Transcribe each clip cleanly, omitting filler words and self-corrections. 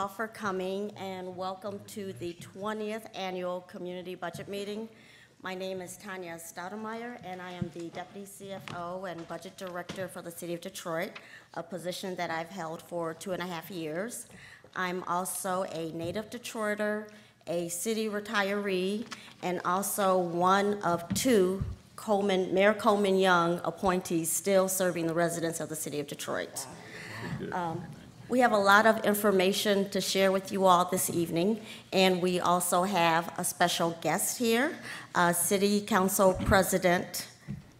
all for coming, and welcome to the 20th Annual Community Budget Meeting. My name is Tanya Stoudemire, and I am the Deputy CFO and Budget Director for the City of Detroit, a position that I've held for 2.5 years. I'm also a native Detroiter, a city retiree, and also one of two Mayor Coleman Young appointees still serving the residents of the City of Detroit. We have a lot of information to share with you all this evening, and we also have a special guest here, City Council President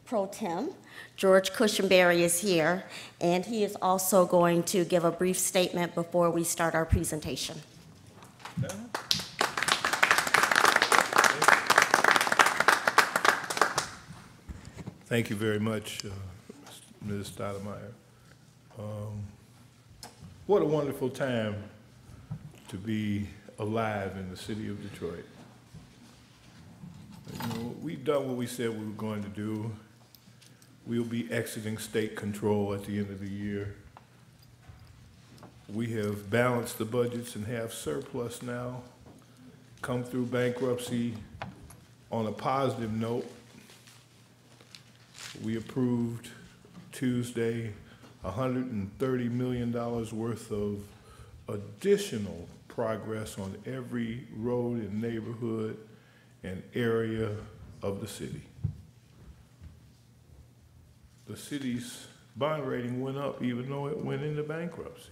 Pro Tem, George Cushenberry is here, and he is also going to give a brief statement before we start our presentation. Thank you very much, Ms. Stoudemire. What a wonderful time to be alive in the city of Detroit. You know, we've done what we said we were going to do. We'll be exiting state control at the end of the year. We have balanced the budgets and have surplus now, come through bankruptcy on a positive note. We approved Tuesday $130 million worth of additional progress on every road and neighborhood and area of the city. The city's bond rating went up even though it went into bankruptcy.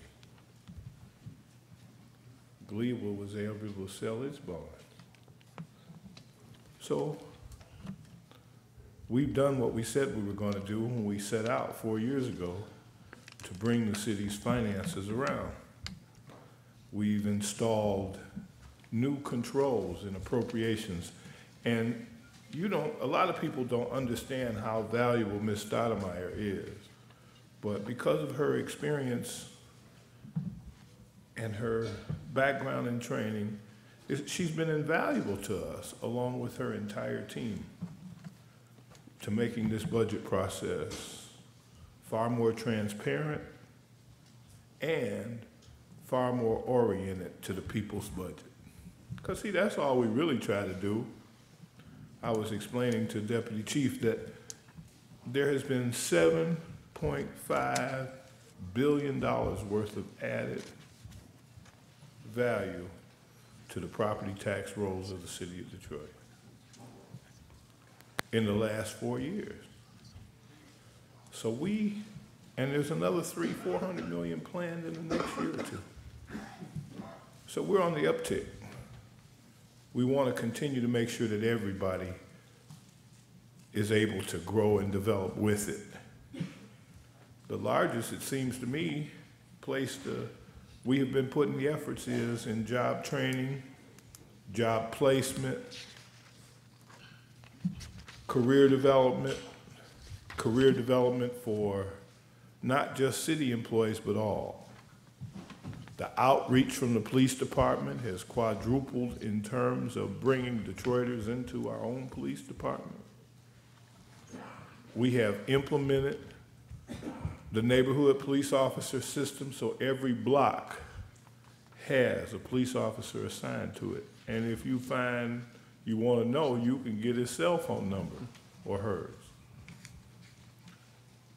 Goodwill was able to sell its bond. So we've done what we said we were going to do when we set out 4 years ago to bring the city's finances around. We've installed new controls in appropriations, and a lot of people don't understand how valuable Ms. Stoudemire is, but because of her experience and her background and training, she's been invaluable to us, along with her entire team, to making this budget process far more transparent and far more oriented to the people's budget. Because see, that's all we really try to do. I was explaining to Deputy Chief that there has been $7.5 billion worth of added value to the property tax rolls of the city of Detroit in the last 4 years. So and there's another $400 million planned in the next year or two. So we're on the uptick. We want to continue to make sure that everybody is able to grow and develop with it. The largest, it seems to me, place we have been putting the efforts is in job training, job placement, career development for not just city employees, but all. The outreach from the police department has quadrupled in terms of bringing Detroiters into our own police department. We have implemented the neighborhood police officer system, so every block has a police officer assigned to it. And if you find you want to know, you can get his cell phone number or hers.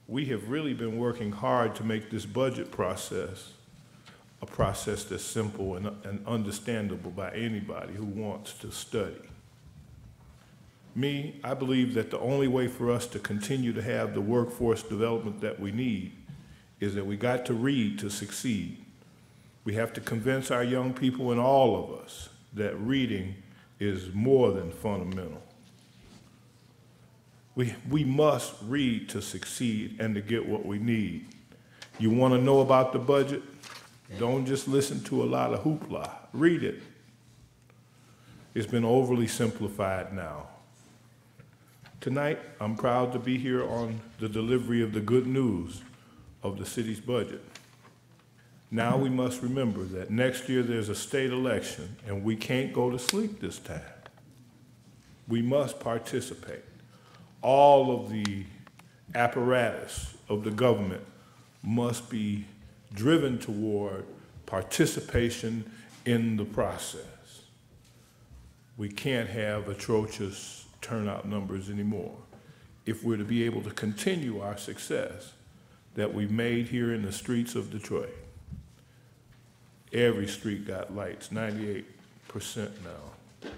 We have really been working hard to make this budget process a process that's simple and understandable by anybody who wants to study. I believe that the only way for us to continue to have the workforce development that we need is that we got to read to succeed. We have to convince our young people and all of us that reading is more than fundamental. We must read to succeed and to get what we need. You want to know about the budget? Don't just listen to a lot of hoopla. Read it. It's been overly simplified now. Tonight, I'm proud to be here on the delivery of the good news of the city's budget. Now we must remember that next year there's a state election and we can't go to sleep this time. We must participate. All of the apparatus of the government must be driven toward participation in the process. We can't have atrocious turnout numbers anymore if we're to be able to continue our success that we've made here in the streets of Detroit. Every street got lights, 98% now.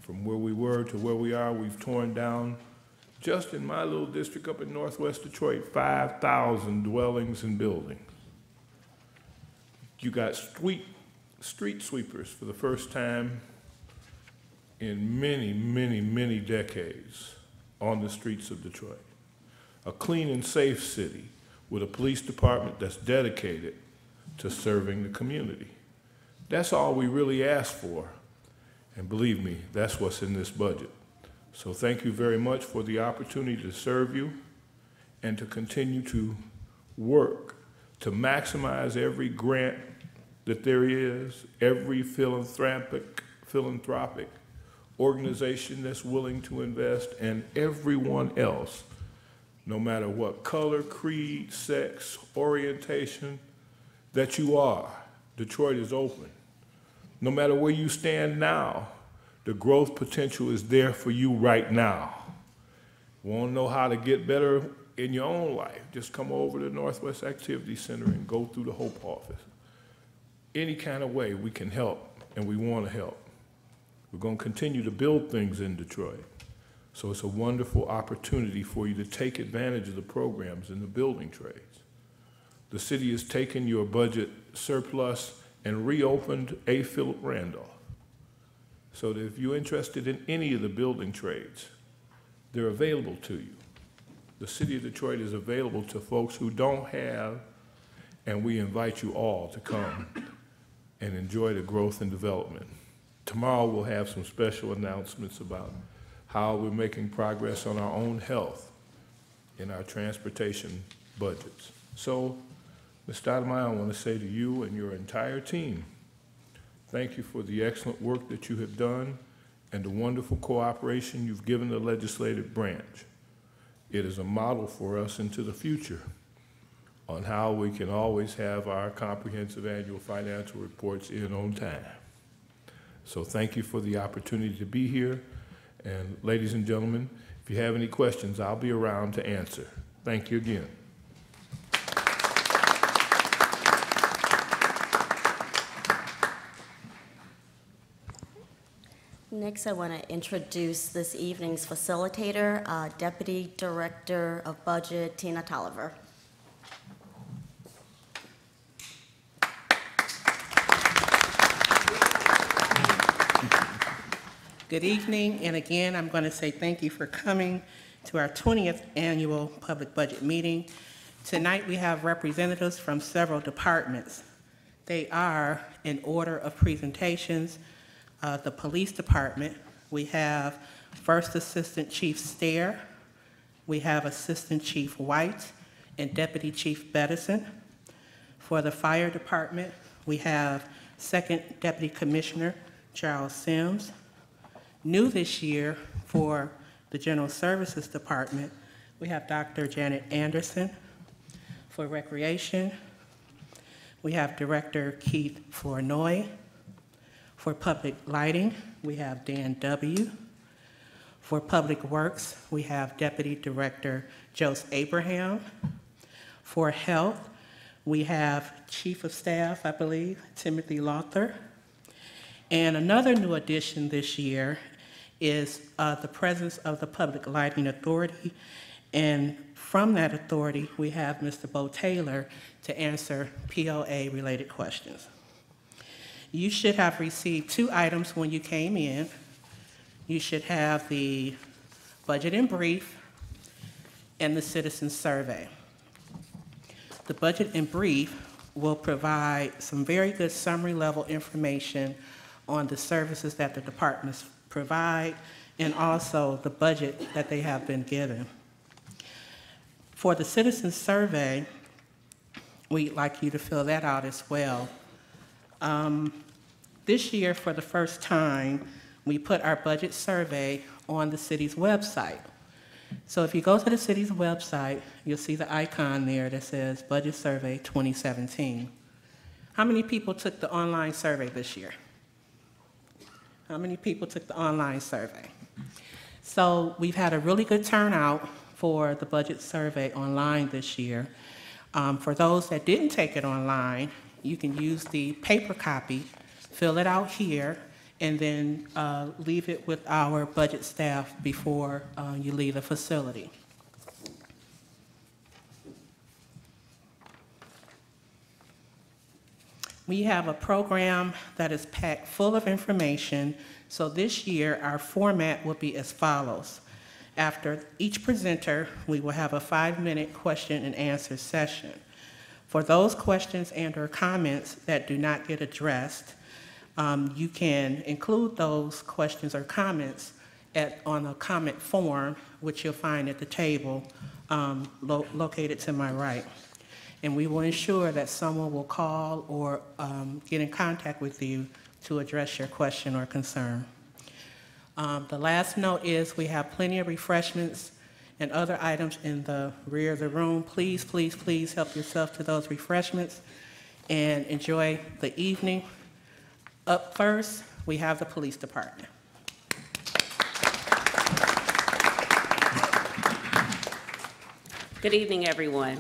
From where we were to where we are, we've torn down, just in my little district up in northwest Detroit, 5,000 dwellings and buildings. You got street sweepers for the first time in many, many, many decades on the streets of Detroit. A clean and safe city with a police department that's dedicated to serving the community. That's all we really ask for. And believe me, that's what's in this budget. So thank you very much for the opportunity to serve you and to continue to work to maximize every grant that there is, every philanthropic organization that's willing to invest, and everyone else, no matter what color, creed, sex, orientation that you are. Detroit is open. No matter where you stand now, the growth potential is there for you right now. Want to know how to get better in your own life? Just come over to the Northwest Activity Center and go through the Hope office. Any kind of way we can help, and we want to help. We're going to continue to build things in Detroit. So it's a wonderful opportunity for you to take advantage of the programs in the building trades. The city has taken your budget surplus and reopened A. Philip Randolph. So that if you're interested in any of the building trades, they're available to you. The city of Detroit is available to folks who don't have, and we invite you all to come and enjoy the growth and development. Tomorrow we'll have some special announcements about how we're making progress on our own health in our transportation budgets. So, Ms. Stoudemire, I want to say to you and your entire team, thank you for the excellent work that you have done and the wonderful cooperation you've given the legislative branch. It is a model for us into the future on how we can always have our comprehensive annual financial reports in on time. So thank you for the opportunity to be here. And ladies and gentlemen, if you have any questions, I'll be around to answer. Thank you again. Next, I want to introduce this evening's facilitator, Deputy Director of Budget, Tina Tolliver. Good evening, and again, I'm going to say thank you for coming to our 20th annual public budget meeting. Tonight, we have representatives from several departments. They are, in order of presentations, the police department. We have First Assistant Chief Stair, we have Assistant Chief White, and Deputy Chief Bettison. For the fire department, we have Second Deputy Commissioner Charles Sims. New this year for the General Services Department, we have Dr. Janet Anderson. For recreation, we have Director Keith Flournoy. For public lighting, we have Dan W. For public works, we have Deputy Director Jose Abraham. For health, we have Chief of Staff, I believe, Timothy Lothar. And another new addition this year is the presence of the Public Lighting Authority. And from that authority, we have Mr. Bo Taylor to answer POA-related questions. You should have received 2 items when you came in. You should have the budget in brief and the citizen survey. The budget in brief will provide some very good summary level information on the services that the departments provide and also the budget that they have been given. For the citizen survey, we'd like you to fill that out as well. This year, for the first time, we put our budget survey on the city's website. So if you go to the city's website, you'll see the icon there that says Budget Survey 2017. How many people took the online survey this year? How many people took the online survey? So we've had a really good turnout for the budget survey online this year. For those that didn't take it online, you can use the paper copy, fill it out here, and then leave it with our budget staff before you leave the facility. We have a program that is packed full of information. So this year, our format will be as follows. After each presenter, we will have a 5-minute question and answer session. For those questions and or comments that do not get addressed, you can include those questions or comments on a comment form, which you'll find at the table located to my right. And we will ensure that someone will call or get in contact with you to address your question or concern. The last note is we have plenty of refreshments and other items in the rear of the room. Please, please, please help yourself to those refreshments and enjoy the evening. Up first, we have the police department. Good evening, everyone.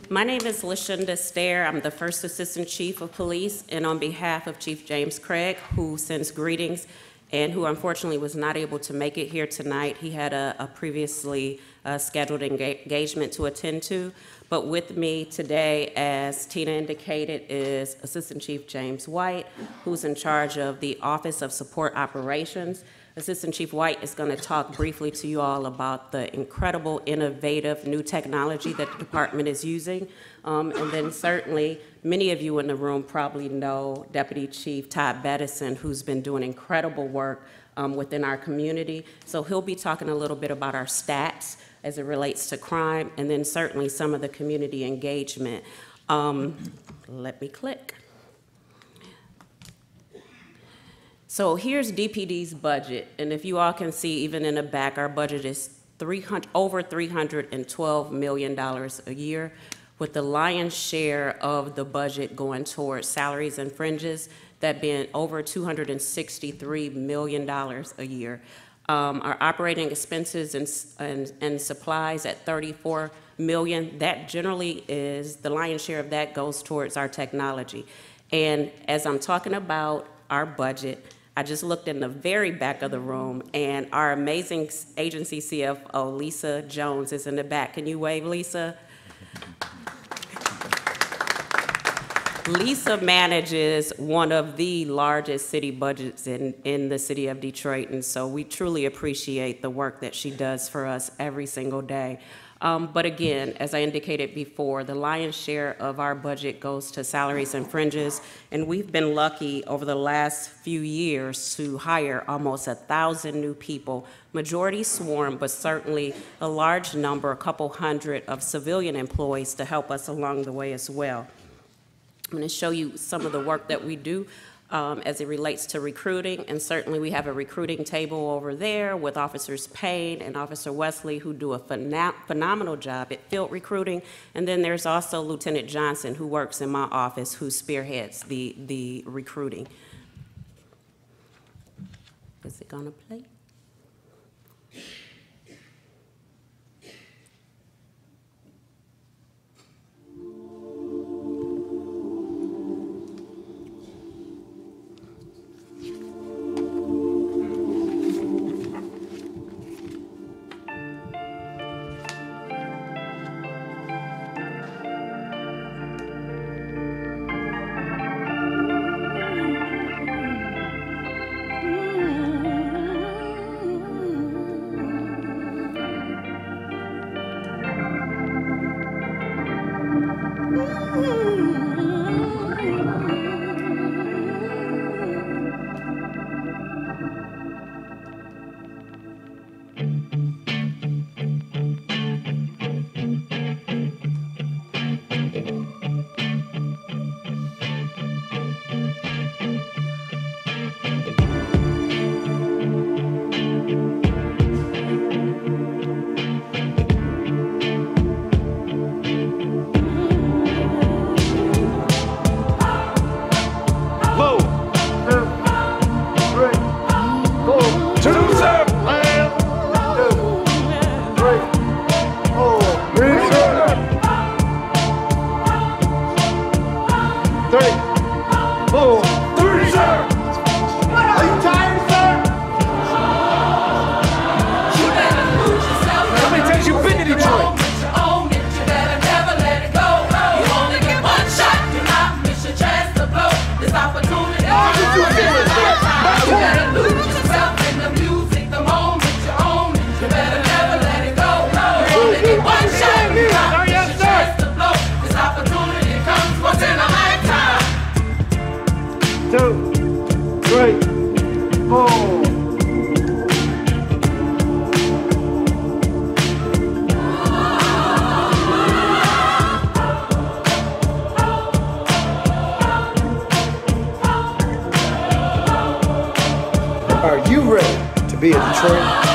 My name is LaShonda Stair. I'm the First Assistant Chief of Police, and on behalf of Chief James Craig, who sends greetings and who unfortunately was not able to make it here tonight. He had a previously scheduled engagement to attend to. But with me today, as Tina indicated, is Assistant Chief James White, who's in charge of the Office of Support Operations. Assistant Chief White is going to talk briefly to you all about the incredible, innovative new technology that the department is using. And then certainly, many of you in the room probably know Deputy Chief Todd Bettison, who's been doing incredible work within our community. So he'll be talking a little bit about our stats as it relates to crime, and then certainly some of the community engagement. Let me click. So here's DPD's budget, and if you all can see, even in the back, our budget is over $312 million a year, with the lion's share of the budget going towards salaries and fringes, that being over $263 million a year. Our operating expenses and supplies at $34 million, that generally is, the lion's share of that goes towards our technology. And as I'm talking about our budget, I just looked in the very back of the room, and our amazing agency CFO, Lisa Jones, is in the back. Can you wave, Lisa? Lisa manages one of the largest city budgets in the city of Detroit, and so we truly appreciate the work that she does for us every single day. But again, as I indicated before, the lion's share of our budget goes to salaries and fringes, and we've been lucky over the last few years to hire almost 1,000 new people, majority sworn, but certainly a large number, a couple hundred of civilian employees to help us along the way as well. I'm going to show you some of the work that we do as it relates to recruiting, and certainly we have a recruiting table over there with Officers Payne and Officer Wesley, who do a phenomenal job at field recruiting, and then there's also Lieutenant Johnson, who works in my office, who spearheads the recruiting. Is it going to play?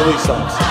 police officer.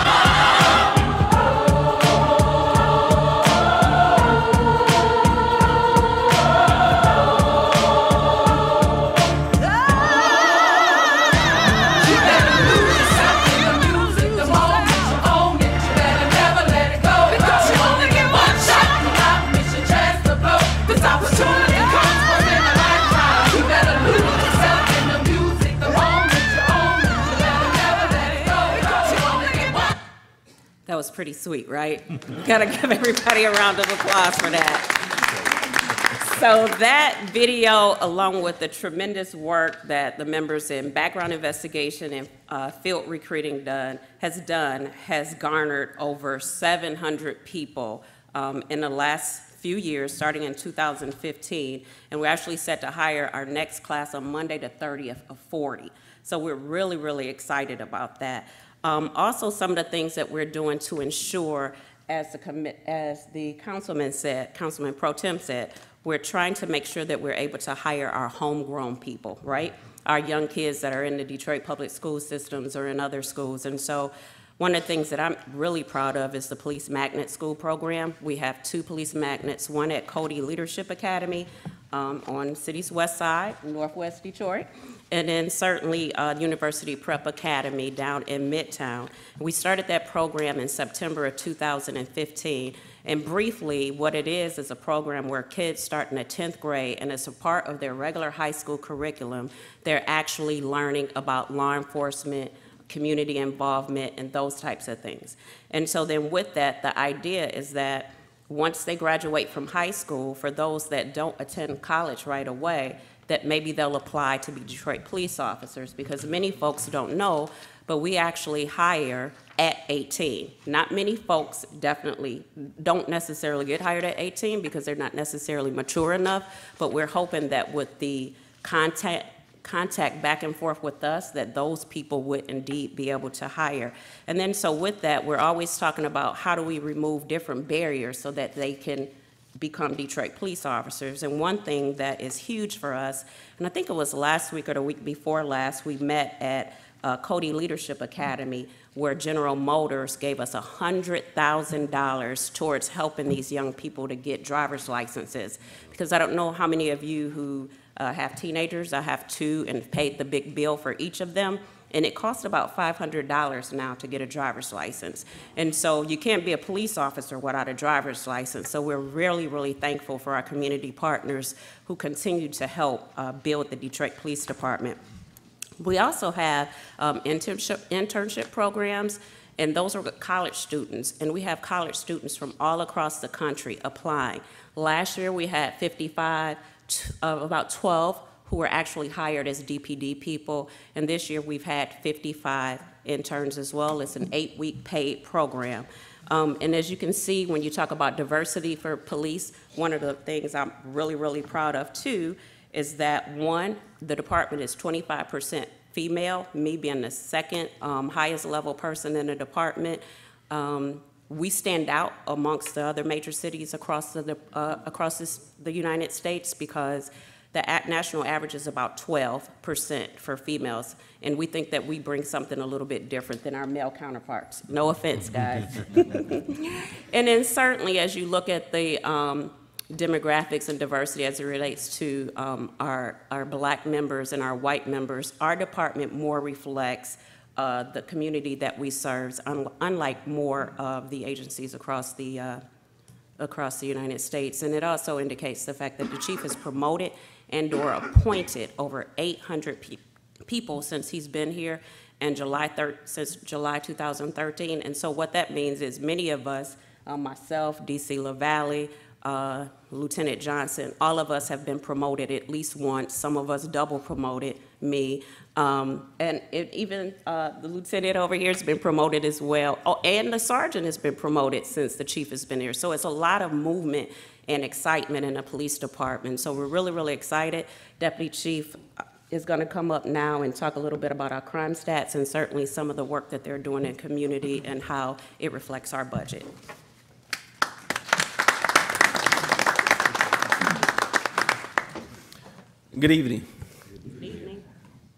That was pretty sweet, right? You gotta give everybody a round of applause for that. So that video, along with the tremendous work that the members in background investigation and field recruiting has garnered over 700 people in the last few years, starting in 2015. And we're actually set to hire our next class on Monday, the 30th of 40. So we're really, really excited about that. Also, some of the things that we're doing to ensure, as the Councilman Pro Tem said, we're trying to make sure that we're able to hire our homegrown people, right? Our young kids that are in the Detroit public school systems or in other schools. And so one of the things that I'm really proud of is the Police Magnet School program. We have 2 police magnets, one at Cody Leadership Academy on city's west side, northwest Detroit, and then certainly University Prep Academy down in Midtown. We started that program in September of 2015. And briefly, what it is a program where kids start in the 10th grade, and as a part of their regular high school curriculum, they're actually learning about law enforcement, community involvement, and those types of things. And so then with that, the idea is that once they graduate from high school, for those that don't attend college right away, that maybe they'll apply to be Detroit police officers, because many folks don't know, but we actually hire at 18. Not many folks definitely don't necessarily get hired at 18 because they're not necessarily mature enough, but we're hoping that with the contact back and forth with us, that those people would indeed be able to hire. And then so with that, we're always talking about how do we remove different barriers so that they can become Detroit police officers. And one thing that is huge for us, and I think it was last week or the week before last, we met at Cody Leadership Academy, where General Motors gave us $100,000 towards helping these young people to get driver's licenses. Because I don't know how many of you who have teenagers. I have 2 and paid the big bill for each of them. And it costs about $500 now to get a driver's license. And so you can't be a police officer without a driver's license. So we're really, really thankful for our community partners who continue to help build the Detroit Police Department. We also have internship programs, and those are with college students. And we have college students from all across the country applying. Last year we had about 12 who were actually hired as DPD people, and this year we've had 55 interns as well. It's an 8-week paid program. And as you can see, when you talk about diversity for police, one of the things I'm really, really proud of too is that, one, the department is 25% female, me being the second highest level person in the department. We stand out amongst the other major cities across the United States because the national average is about 12% for females, and we think that we bring something a little bit different than our male counterparts. No offense, guys. And then certainly, as you look at the demographics and diversity as it relates to our black members and our white members, our department more reflects the community that we serve, unlike more of the agencies across the United States. And it also indicates the fact that the chief has promoted and or appointed over 800 people since he's been here, and since July 2013. And so what that means is many of us, myself, D.C. LaValle, Lieutenant Johnson, all of us have been promoted at least once. Some of us double promoted, me. And even the lieutenant over here has been promoted as well. Oh, and the sergeant has been promoted since the chief has been here. So it's a lot of movement and excitement in the police department. So we're really, really excited. Deputy Chief is going to come up now and talk a little bit about our crime stats and certainly some of the work that they're doing in community and how it reflects our budget. Good evening. Good evening.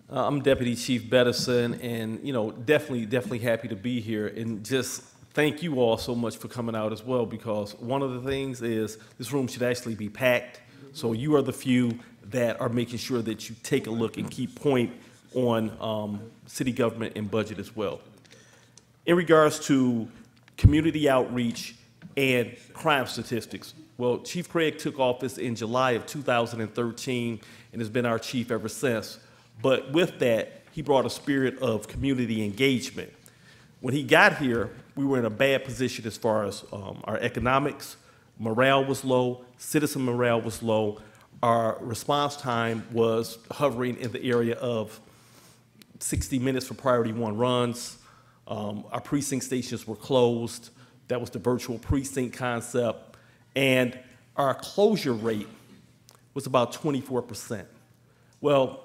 I'm Deputy Chief Bettison, and definitely happy to be here, and just thank you all so much for coming out as well, because one of the things is this room should actually be packed. So you are the few that are making sure that you take a look and keep point on city government and budget as well. In regards to community outreach and crime statistics, well, Chief Craig took office in July of 2013 and has been our chief ever since. But with that, he brought a spirit of community engagement. When he got here, we were in a bad position as far as our economics. Morale was low, citizen morale was low. Our response time was hovering in the area of 60 minutes for priority 1 runs. Our precinct stations were closed. That was the virtual precinct concept. And our closure rate was about 24%. Well,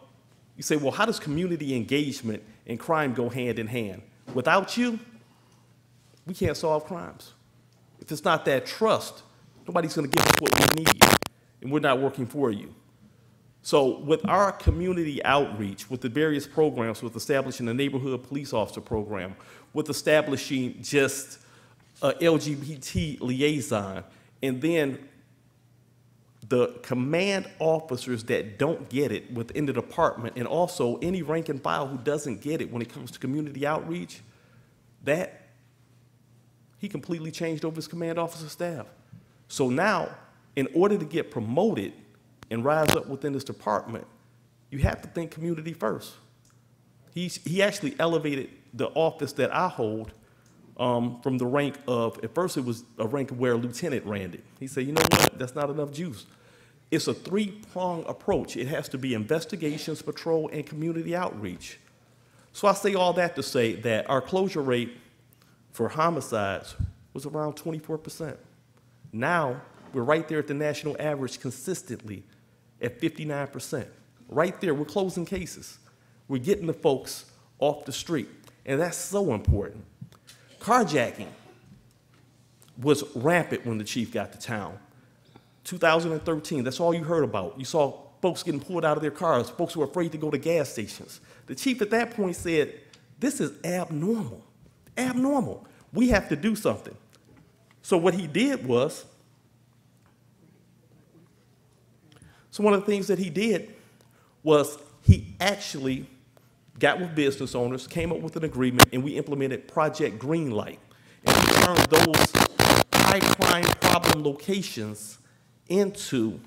you say, well, how does community engagement and crime go hand in hand? Without you, we can't solve crimes. If it's not that trust, nobody's going to give us what we need, and we're not working for you. So with our community outreach, with the various programs, with establishing a neighborhood police officer program, with establishing just a LGBT liaison, and then the command officers that don't get it within the department, and also any rank and file who doesn't get it when it comes to community outreach, that he completely changed over his command officer staff. So now, in order to get promoted and rise up within this department, you have to think community first. He actually elevated the office that I hold from the rank of, at first it was a rank where a lieutenant ran it. He said, you know what, that's not enough juice. It's a 3-pronged approach. It has to be investigations, patrol, and community outreach. So I say all that to say that our closure rate for homicides was around 24%. Now, we're right there at the national average consistently at 59%. Right there, we're closing cases. We're getting the folks off the street, and that's so important. Carjacking was rampant when the chief got to town. 2013, that's all you heard about. You saw folks getting pulled out of their cars, folks who were afraid to go to gas stations. The chief at that point said, this is abnormal, abnormal. We have to do something. So what he did was, one of the things that he did was he actually got with business owners, came up with an agreement, and we implemented Project Greenlight. And we turned those high crime problem locations into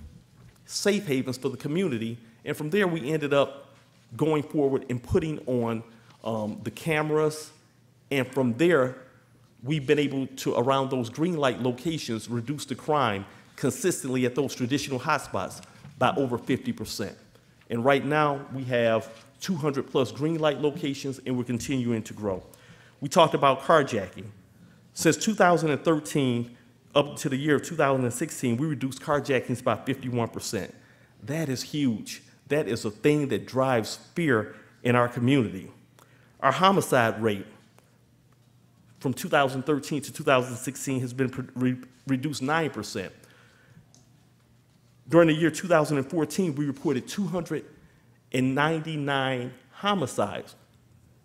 safe havens for the community. And from there, we ended up going forward and putting on the cameras. And from there, we've been able to, around those green light locations, reduce the crime consistently at those traditional hotspots by over 50%. And right now, we have 200 plus green light locations, and we're continuing to grow. We talked about carjacking. Since 2013, up to the year of 2016, we reduced carjackings by 51%. That is huge. That is a thing that drives fear in our community. Our homicide rate from 2013 to 2016 has been reduced 9%. During the year 2014, we reported 299 homicides.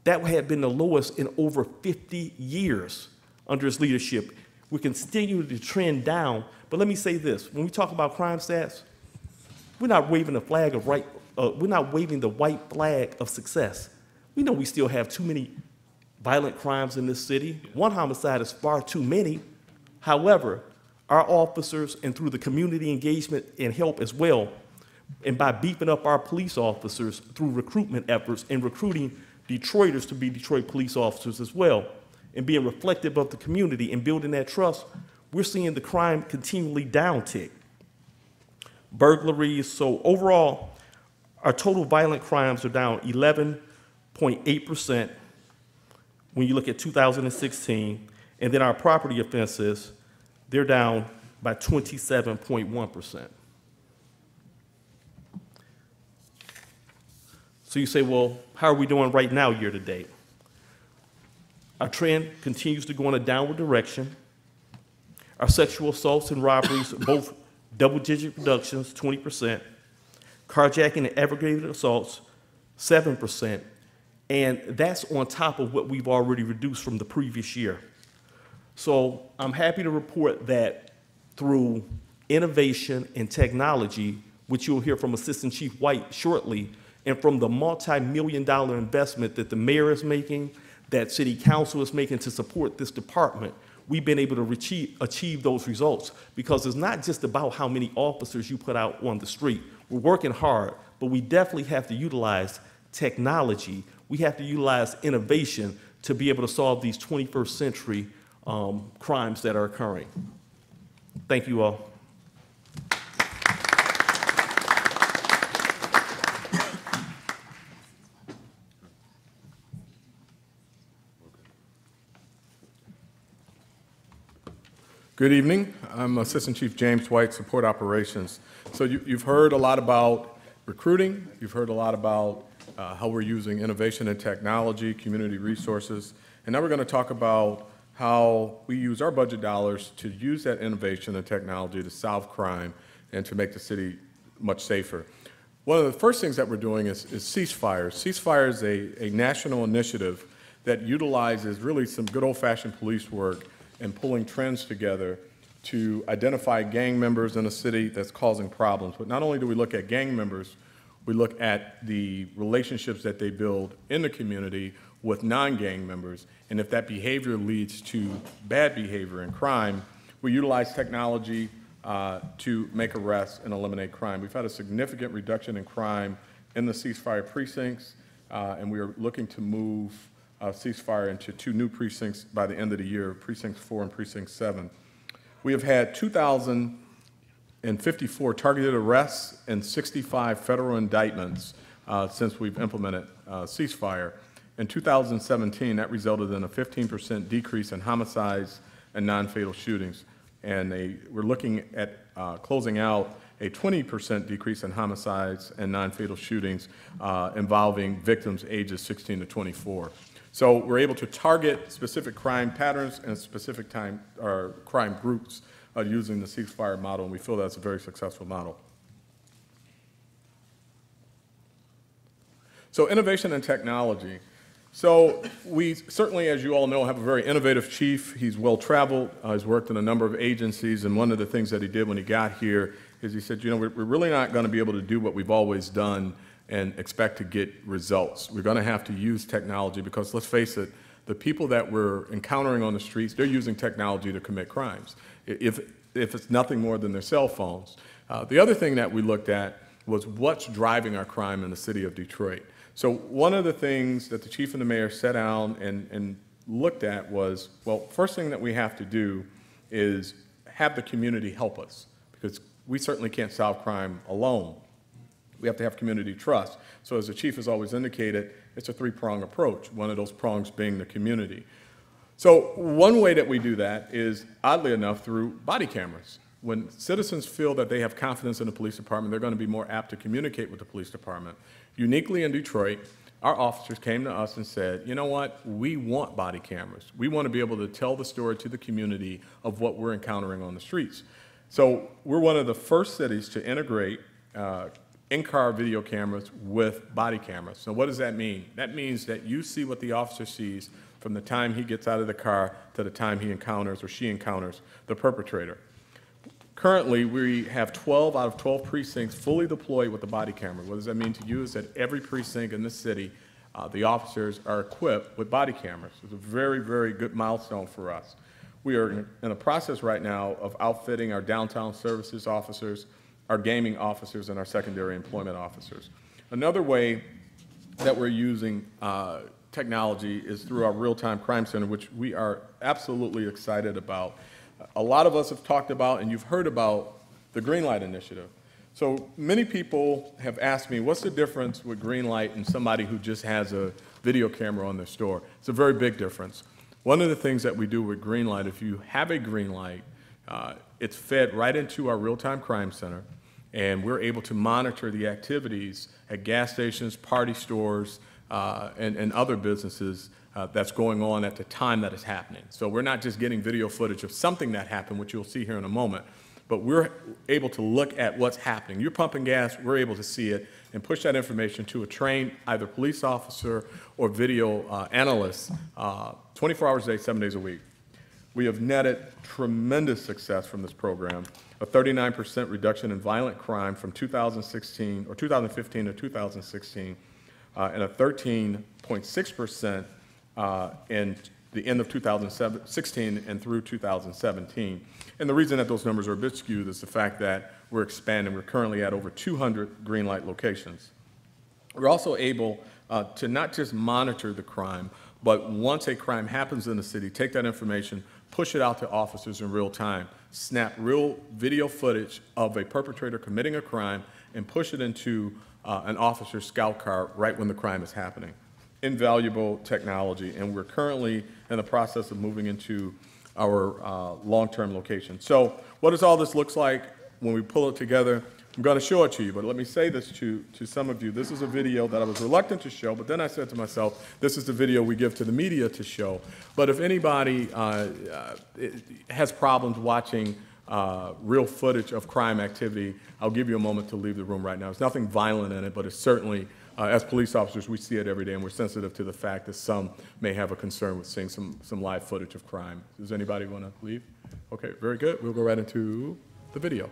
That had been the lowest in over 50 years under his leadership. We continue to trend down, but let me say this. When we talk about crime stats, we're not waving the flag of we're not waving the white flag of success. We know we still have too many violent crimes in this city. One homicide is far too many. However, our officers, and through the community engagement and help as well, and by beefing up our police officers through recruitment efforts and recruiting Detroiters to be Detroit police officers as well, and being reflective of the community and building that trust, we're seeing the crime continually downtick. Burglaries, so overall, our total violent crimes are down 11.8% when you look at 2016, and then our property offenses, they're down by 27.1%. So you say, well, how are we doing right now year to date? Our trend continues to go in a downward direction. Our sexual assaults and robberies, both double-digit reductions, 20%. Carjacking and aggravated assaults, 7%, and that's on top of what we've already reduced from the previous year. So I'm happy to report that through innovation and technology, which you'll hear from Assistant Chief White shortly, and from the multi-million-dollar investment that the mayor is making, that City Council is making to support this department, we've been able to achieve those results, because it's not just about how many officers you put out on the street. We're working hard, but we definitely have to utilize technology. We have to utilize innovation to be able to solve these 21st century crimes that are occurring. Thank you all. Good evening. I'm Assistant Chief James White, Support Operations. So you've heard a lot about recruiting. You've heard a lot about how we're using innovation and technology, community resources. And now we're going to talk about how we use our budget dollars to use that innovation and technology to solve crime and to make the city much safer. One of the first things that we're doing is ceasefire. Ceasefire is a national initiative that utilizes really some good old-fashioned police work and pulling trends together to identify gang members in a city that's causing problems. But not only do we look at gang members, we look at the relationships that they build in the community with non-gang members, and if that behavior leads to bad behavior and crime, we utilize technology to make arrests and eliminate crime. We've had a significant reduction in crime in the ceasefire precincts, and we are looking to move ceasefire into 2 new precincts by the end of the year, Precinct 4 and Precinct 7. We have had 2,054 targeted arrests and 65 federal indictments since we've implemented ceasefire. In 2017, that resulted in a 15% decrease in homicides and non-fatal shootings. And we're looking at closing out a 20% decrease in homicides and non-fatal shootings involving victims ages 16 to 24. So we're able to target specific crime patterns and specific crime groups using the ceasefire model, and we feel that's a very successful model. So innovation and technology. So we certainly, as you all know, have a very innovative chief. He's well-traveled. He's worked in a number of agencies, and one of the things that he did when he got here is he said, you know, we're really not going to be able to do what we've always done and expect to get results. We're going to have to use technology because, let's face it, the people that we're encountering on the streets, they're using technology to commit crimes, if it's nothing more than their cell phones. The other thing that we looked at was what's driving our crime in the city of Detroit. So one of the things that the chief and the mayor sat down and looked at was, well, first thing that we have to do is have the community help us, because we certainly can't solve crime alone. We have to have community trust. So as the chief has always indicated, it's a 3-prong approach, one of those prongs being the community. So one way that we do that is, oddly enough, through body cameras. When citizens feel that they have confidence in the police department, they're going to be more apt to communicate with the police department. Uniquely in Detroit, our officers came to us and said, you know what, we want body cameras. We want to be able to tell the story to the community of what we're encountering on the streets. So we're one of the first cities to integrate in-car video cameras with body cameras. So what does that mean? That means that you see what the officer sees from the time he gets out of the car to the time he encounters or she encounters the perpetrator. Currently, we have 12 out of 12 precincts fully deployed with the body camera. What does that mean to you is that every precinct in this city, the officers are equipped with body cameras. It's a very, very good milestone for us. We are in a process right now of outfitting our downtown services officers, our gaming officers, and our secondary employment officers. Another way that we're using technology is through our real-time crime center, which we are absolutely excited about. A lot of us have talked about, and you've heard about, the Green Light Initiative. So many people have asked me, what's the difference with Green Light and somebody who just has a video camera on their store? It's a very big difference. One of the things that we do with Green Light, if you have a Green Light, it's fed right into our real-time crime center, and we're able to monitor the activities at gas stations, party stores, and other businesses that's going on at the time that it's happening. So we're not just getting video footage of something that happened, which you'll see here in a moment, but we're able to look at what's happening. You're pumping gas, we're able to see it and push that information to a trained either police officer or video analyst 24 hours a day, 7 days a week. We have netted tremendous success from this program, a 39% reduction in violent crime from 2015 to 2016, and a 13.6% in the end of 2016 and through 2017. And the reason that those numbers are a bit skewed is the fact that we're expanding. We're currently at over 200 green light locations. We're also able to not just monitor the crime, but once a crime happens in the city, take that information, push it out to officers in real time, snap real video footage of a perpetrator committing a crime, and push it into an officer's scout car right when the crime is happening. Invaluable technology, and we're currently in the process of moving into our long-term location. So what does all this look like when we pull it together? I'm going to show it to you, but let me say this to some of you. This is a video that I was reluctant to show, but then I said to myself, this is the video we give to the media to show. But if anybody has problems watching real footage of crime activity, I'll give you a moment to leave the room right now. There's nothing violent in it, but it's certainly, as police officers, we see it every day, and we're sensitive to the fact that some may have a concern with seeing some live footage of crime. Does anybody want to leave? Okay, very good. We'll go right into the video.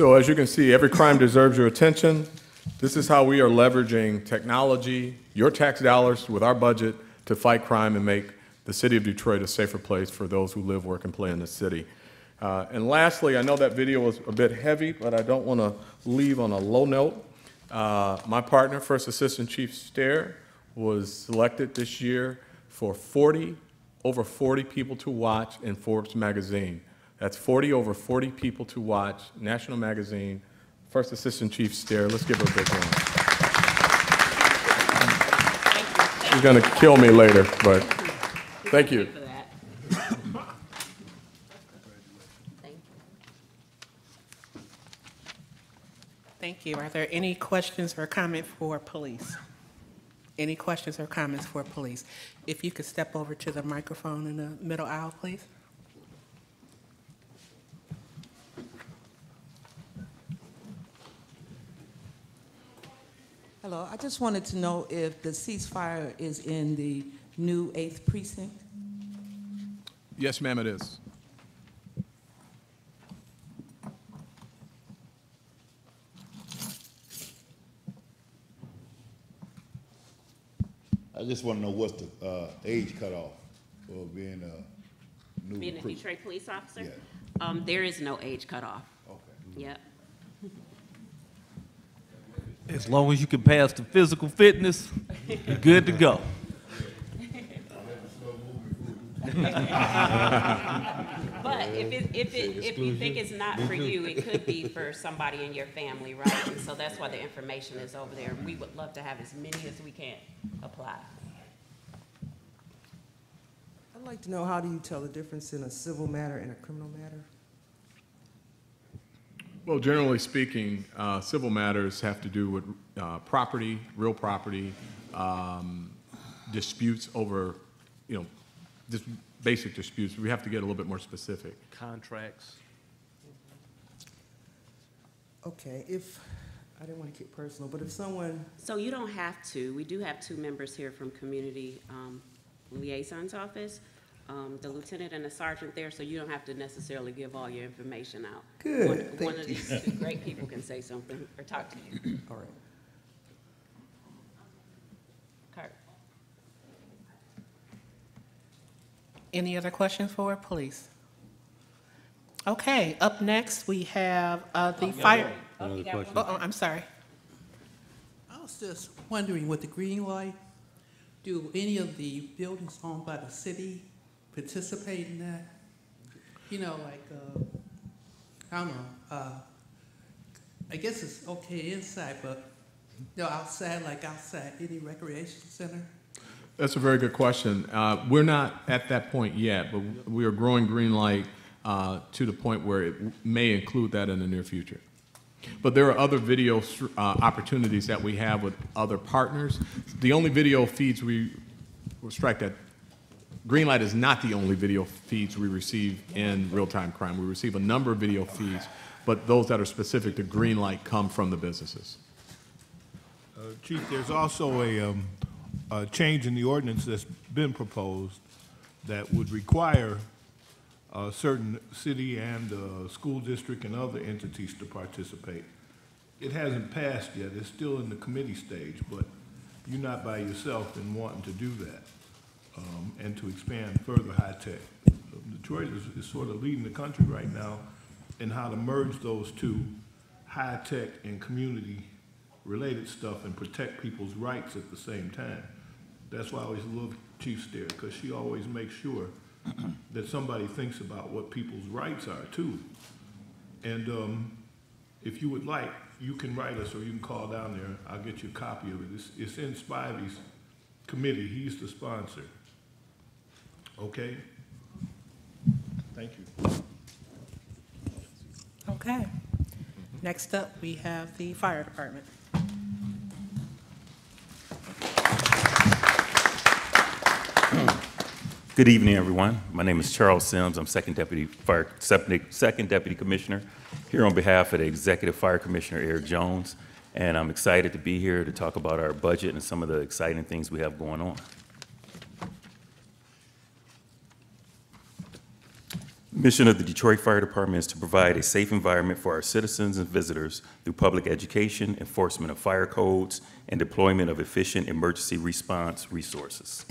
So as you can see, every crime deserves your attention. This is how we are leveraging technology, your tax dollars with our budget to fight crime and make the city of Detroit a safer place for those who live, work, and play in the city. And lastly, I know that video was a bit heavy, but I don't want to leave on a low note. My partner, First Assistant Chief Stair, was selected this year for over 40 people to watch in Forbes magazine. That's 40 over 40 people to watch, national magazine. First Assistant Chief Stair, let's give her a big hand. She's going to kill me later, but thank you. For that. Thank you. Thank you. Are there any questions or comments for police? Any questions or comments for police? If you could step over to the microphone in the middle aisle, please. Hello, I just wanted to know if the ceasefire is in the new 8th precinct? Yes, ma'am, it is. I just want to know what's the age cutoff for being a new Being a recruit. Detroit police officer? Yeah. There is no age cutoff. Okay. Yep. As long as you can pass the physical fitness, you're good to go. But if you think it's not for you, it could be for somebody in your family, right? And so that's why the information is over there. We would love to have as many as we can apply. I'd like to know, how do you tell the difference in a civil matter and a criminal matter? Well, generally speaking, civil matters have to do with property, real property, disputes over, just basic disputes. We have to get a little bit more specific. Contracts. Okay, I didn't want to get personal, but if someone, So you don't have to. We do have 2 members here from Community Liaison's office, the lieutenant and the sergeant there, so you don't have to necessarily give all your information out. Good, One of these 2 great people can say something or talk to you. all right. Kurt. Any other questions for police? Okay, up next, we have the fire. Oh, I'm sorry. I was just wondering, with the green light, do any of the buildings owned by the city participate in that? I don't know, I guess it's okay inside, but, outside, any recreation center? That's a very good question. We're not at that point yet, but we are growing green light to the point where it may include that in the near future. But there are other video opportunities that we have with other partners. The only video feeds we'll strike that. Green light is not the only video feeds we receive in real-time crime. We receive a number of video feeds, but those that are specific to green light come from the businesses. Chief, there's also a change in the ordinance that's been proposed that would require certain city and school district and other entities to participate. It hasn't passed yet. It's still in the committee stage, but you're not by yourself in wanting to do that and to expand further high tech. Detroit is sort of leading the country right now in how to merge those two, high tech and community related stuff, and protect people's rights at the same time. That's why I always love Chief Stair, because she always makes sure that somebody thinks about what people's rights are too. And if you would like, you can write us or you can call down there. I'll get you a copy of it. It's in Spivey's committee. He's the sponsor. Okay? Thank you. Okay. Next up, we have the fire department. Good evening, everyone. My name is Charles Sims. I'm Second Deputy Commissioner here on behalf of the Executive Fire Commissioner, Eric Jones, and I'm excited to be here to talk about our budget and some of the exciting things we have going on. Mission of the Detroit Fire Department is to provide a safe environment for our citizens and visitors through public education, enforcement of fire codes, and deployment of efficient emergency response resources.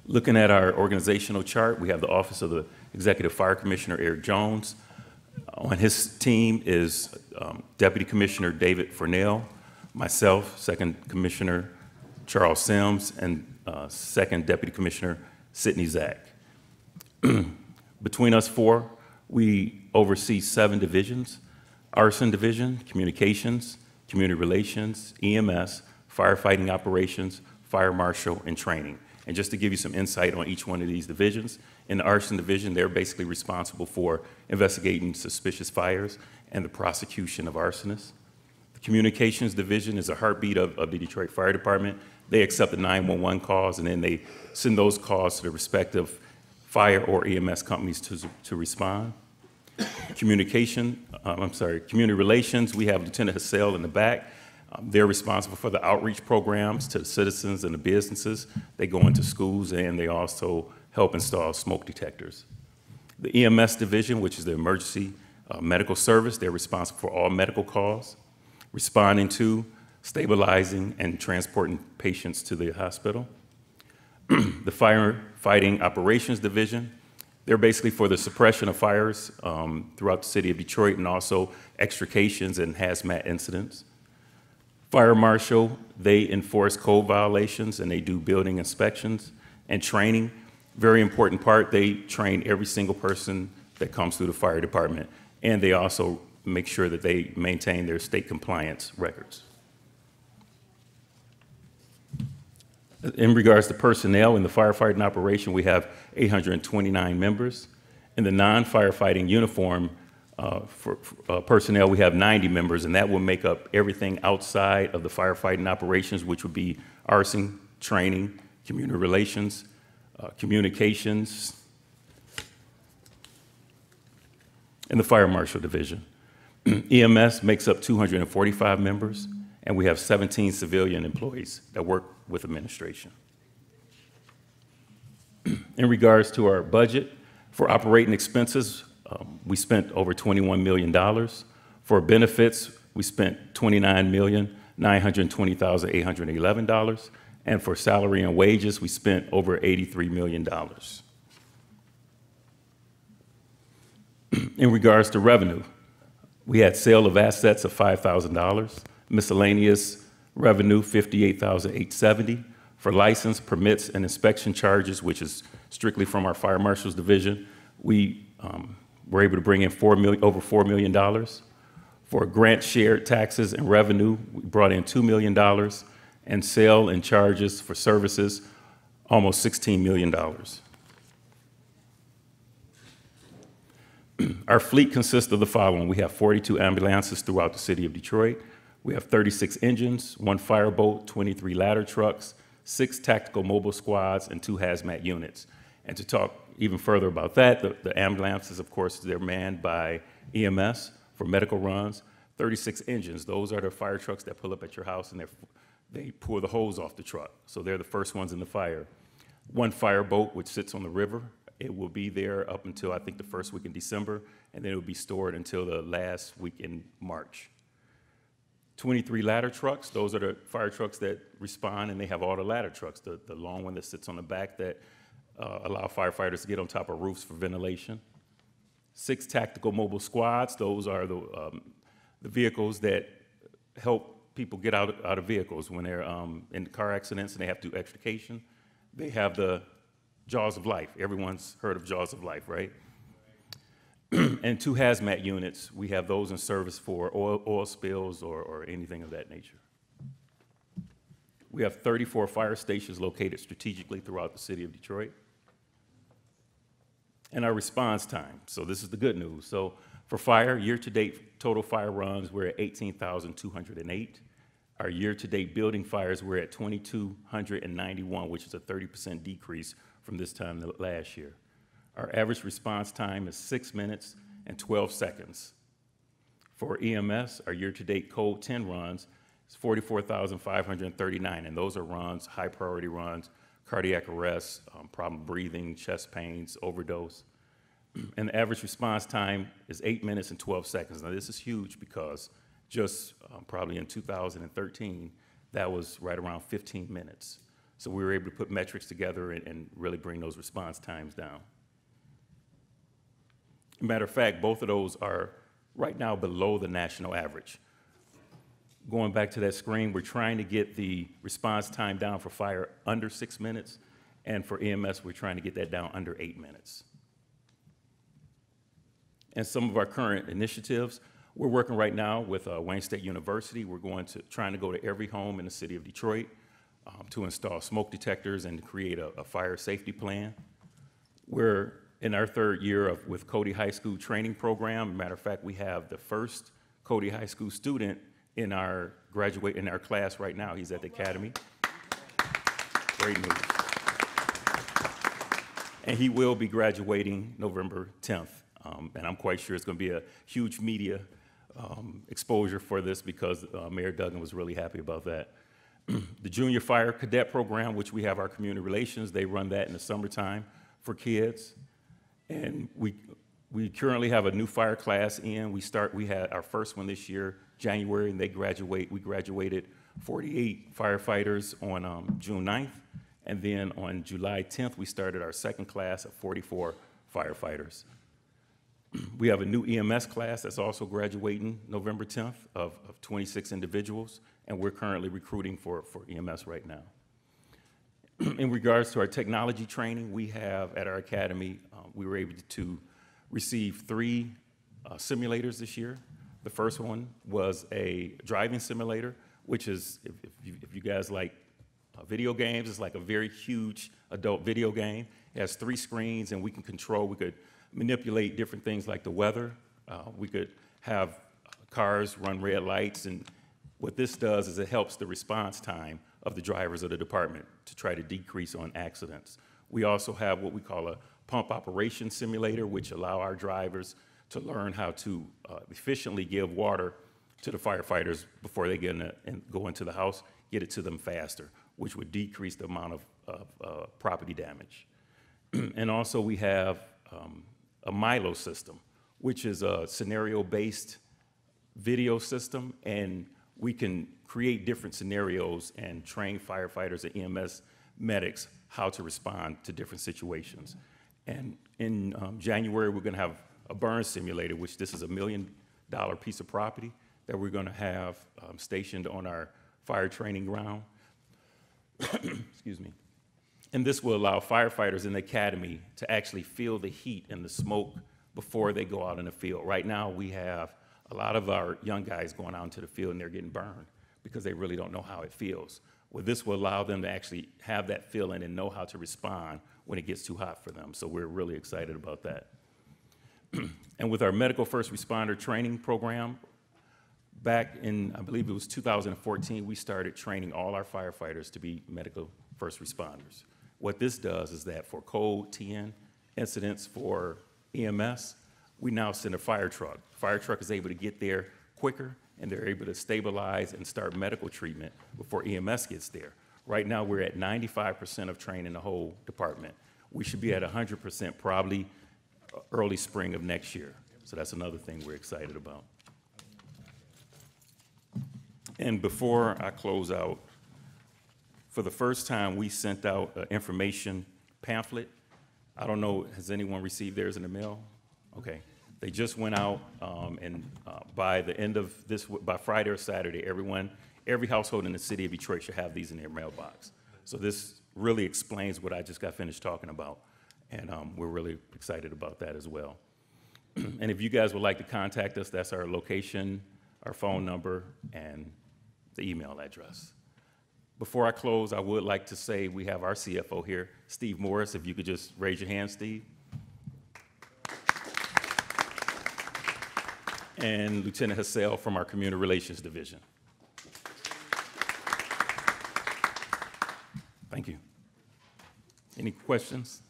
Looking at our organizational chart, we have the Office of the Executive Fire Commissioner, Eric Jones. On his team is Deputy Commissioner David Furnell, myself, Second Commissioner Charles Sims, and Second Deputy Commissioner Sidney Zack. Between us four, we oversee 7 divisions: Arson Division, Communications, Community Relations, EMS, Firefighting Operations, Fire Marshal, and Training. And just to give you some insight on each one of these divisions, in the Arson Division, they're basically responsible for investigating suspicious fires and the prosecution of arsonists. The Communications Division is a heartbeat of the Detroit Fire Department. They accept the 911 calls, and then they send those calls to the respective fire or EMS companies to respond. Community Relations, we have Lieutenant Hassel in the back. They're responsible for the outreach programs to the citizens and the businesses. They go into schools, and they also help install smoke detectors. The EMS Division, which is the Emergency Medical Service, they're responsible for all medical calls, responding to, stabilizing, and transporting patients to the hospital. The Firefighting Operations Division, they're basically for the suppression of fires throughout the city of Detroit, and also extrications and hazmat incidents. Fire Marshal, they enforce code violations, and they do building inspections and training. Very important part, they train every single person that comes through the fire department, and they also make sure that they maintain their state compliance records. In regards to personnel in the firefighting operation, we have 829 members. In the non-firefighting uniform personnel, we have 90 members, and that will make up everything outside of the firefighting operations, which would be arson, training, community relations, communications, and the Fire Marshal Division. EMS makes up 245 members, and we have 17 civilian employees that work with administration. In regards to our budget, for operating expenses, we spent over $21 million. For benefits, we spent $29,920,811. And for salary and wages, we spent over $83 million. In regards to revenue, we had sale of assets of $5,000, miscellaneous revenue $58,870. For license, permits, and inspection charges, which is strictly from our Fire Marshal's Division, we were able to bring in over $4 million. For grant shared taxes and revenue, we brought in $2 million, and sale and charges for services, almost $16 million. Our fleet consists of the following. We have 42 ambulances throughout the city of Detroit. We have 36 engines, 1 fireboat, 23 ladder trucks, 6 tactical mobile squads, and 2 hazmat units. And to talk even further about that, the ambulances, of course, they're manned by EMS for medical runs. 36 engines, those are the fire trucks that pull up at your house, and they pour the hose off the truck. So they're the first ones in the fire. 1 fireboat, which sits on the river. It will be there up until, I think, the first week in December, and then it will be stored until the last week in March. 23 ladder trucks, those are the fire trucks that respond, and they have all the ladder trucks, the long one that sits on the back that allow firefighters to get on top of roofs for ventilation. 6 tactical mobile squads, those are the vehicles that help people get out of vehicles when they're in car accidents and they have to do extrication. They have the Jaws of Life. Everyone's heard of Jaws of Life, right? And 2 hazmat units. We have those in service for oil spills or anything of that nature. We have 34 fire stations located strategically throughout the city of Detroit. And our response time. So this is the good news. So for fire, year-to-date total fire runs, we're at 18,208. Our year-to-date building fires, we're at 2,291, which is a 30% decrease from this time last year. Our average response time is 6 minutes and 12 seconds. For EMS, our year-to-date code 10 runs is 44,539, and those are runs, high-priority runs, cardiac arrest, problem breathing, chest pains, overdose. And the average response time is 8 minutes and 12 seconds. Now, this is huge because just probably in 2013, that was right around 15 minutes. So we were able to put metrics together and really bring those response times down. Matter of fact, both of those are right now below the national average. Going back to that screen, we're trying to get the response time down for fire under 6 minutes, and for EMS, we're trying to get that down under 8 minutes. And some of our current initiatives, we're working right now with Wayne State University. We're trying to go to every home in the city of Detroit to install smoke detectors and create a fire safety plan. We're in our third year with Cody High School training program. Matter of fact, we have the first Cody High School student in our class right now. He's at the academy. Great news. And he will be graduating November 10th. And I'm quite sure it's going to be a huge media exposure for this because Mayor Duggan was really happy about that. The Junior Fire Cadet Program, which we have our community relations, they run that in the summertime for kids. And we currently have a new fire class in. We had our first one this year, January, and we graduated 48 firefighters on June 9th. And then on July 10th, we started our second class of 44 firefighters. We have a new EMS class that's also graduating November 10th of 26 individuals, and we're currently recruiting for EMS right now. In regards to our technology training, we have at our academy, we were able to receive 3 simulators this year. The first one was a driving simulator, which is, if you guys like video games, it's like a very huge adult video game. It has 3 screens, and we could manipulate different things like the weather. We could have cars run red lights, and what this does is it helps the response time of the drivers of the department to try to decrease on accidents. We also have what we call a pump operation simulator, which allow our drivers to learn how to efficiently give water to the firefighters before they go into the house, get it to them faster, which would decrease the amount of property damage. And also we have a Milo system, which is a scenario-based video system, and we can create different scenarios and train firefighters and EMS medics how to respond to different situations. And in January, we're gonna have a burn simulator, which this is $1 million piece of property that we're gonna have stationed on our fire training ground. Excuse me. And this will allow firefighters in the academy to actually feel the heat and the smoke before they go out in the field. Right now, we have a lot of our young guys going out into the field and they're getting burned because they really don't know how it feels. Well, this will allow them to actually have that feeling and know how to respond when it gets too hot for them. So we're really excited about that. And with our medical first responder training program, back in, I believe it was 2014, we started training all our firefighters to be medical first responders. What this does is that for code 10 incidents for EMS, we now send a fire truck. Fire truck is able to get there quicker, and they're able to stabilize and start medical treatment before EMS gets there. Right now, we're at 95% of training the whole department. We should be at 100% probably early spring of next year. So that's another thing we're excited about. And before I close out, for the first time, we sent out an information pamphlet. I don't know, has anyone received theirs in the mail? Okay. They just went out, and by the end of by Friday or Saturday, every household in the city of Detroit should have these in their mailbox. So this really explains what I just got finished talking about, and we're really excited about that as well. And if you guys would like to contact us, that's our location, our phone number, and the email address. Before I close, I would like to say we have our CFO here, Steve Morris. If you could just raise your hand, Steve. And Lieutenant Hassel from our Community Relations Division. Thank you. Any questions?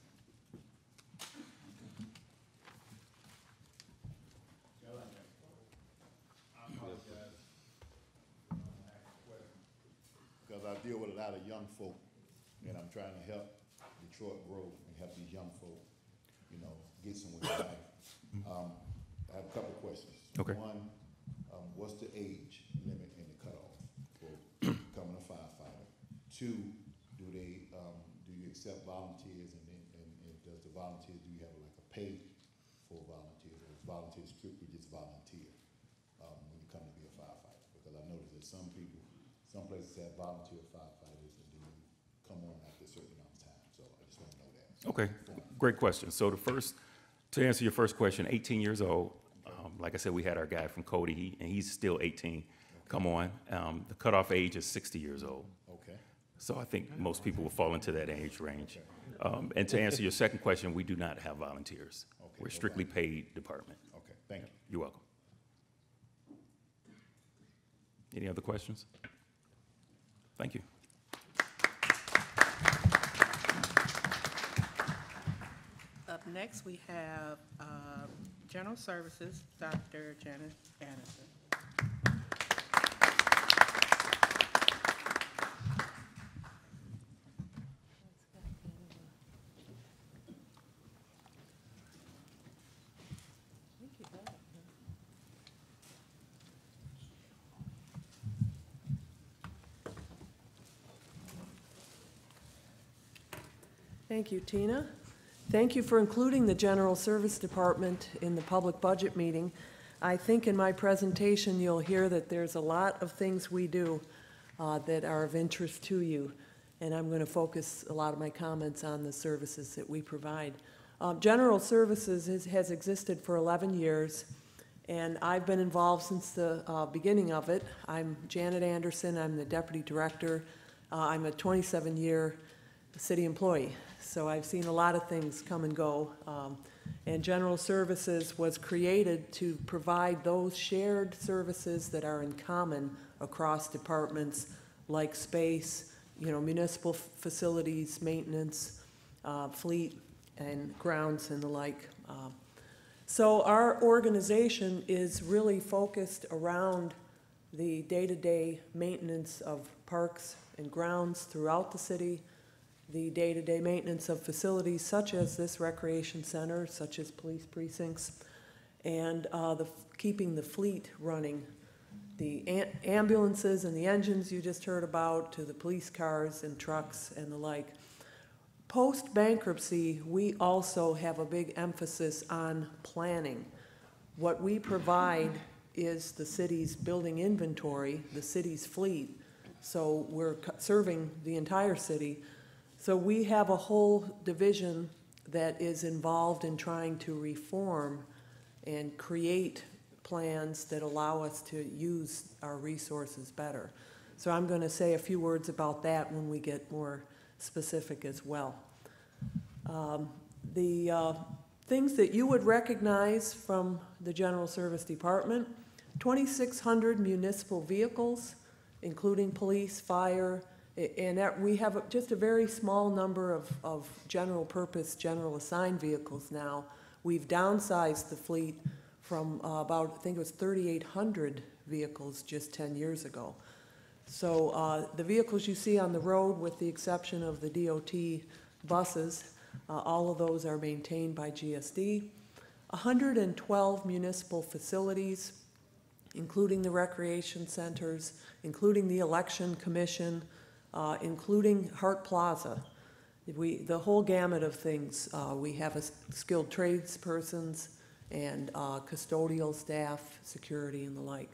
Because I deal with a lot of young folk and I'm trying to help Detroit grow and help these young folk, you know, get somewhere in life. I have a couple of questions. Okay. One, what's the age limit in the cutoff for becoming a firefighter? Two, do you accept volunteers, and does the volunteers, do you have like a pay for volunteers, or is volunteers strictly just volunteer when you come to be a firefighter? Because I noticed that some places have volunteer firefighters, and then you come on after a certain amount of time. So I just want to know that. So, Okay, great question. So to answer your first question, 18 years old. Like I said, we had our guy from Cody, and he's still 18. Okay. Come on. The cutoff age is 60 years old. Okay. So I think most people will fall into that age range. Okay. And to answer your second question, we do not have volunteers. Okay. We're strictly paid department. Okay, thank you. You're welcome. Any other questions? Thank you. Up next, we have General Services, Dr. Janice Anderson. Thank you, Tina. Thank you for including the General Service Department in the public budget meeting. I think in my presentation you'll hear that there's a lot of things we do that are of interest to you, and I'm going to focus a lot of my comments on the services that we provide. General Services has existed for 11 years, and I've been involved since the beginning of it. I'm Janet Anderson. I'm the Deputy Director. I'm a 27-year city employee, so I've seen a lot of things come and go. And General Services was created to provide those shared services that are in common across departments, like space, municipal facilities, maintenance, fleet, and grounds and the like. So our organization is really focused around the day-to-day maintenance of parks and grounds throughout the city, the day-to-day maintenance of facilities such as this recreation center, such as police precincts, and keeping the fleet running. The ambulances and the engines you just heard about, to the police cars and trucks and the like. Post-bankruptcy, we also have a big emphasis on planning. What we provide is the city's building inventory, the city's fleet, so we're serving the entire city. So we have a whole division that is involved in trying to reform and create plans that allow us to use our resources better. So I'm going to say a few words about that when we get more specific as well. The things that you would recognize from the General Service Department: 2,600 municipal vehicles, including police, fire, and we have just a very small number of general purpose, general assigned vehicles now. We've downsized the fleet from about, I think it was 3,800 vehicles just 10 years ago. So the vehicles you see on the road, with the exception of the DOT buses, all of those are maintained by GSD. 112 municipal facilities, including the recreation centers, including the election commission, including Hart Plaza. The whole gamut of things. We have skilled tradespersons and custodial staff, security, and the like.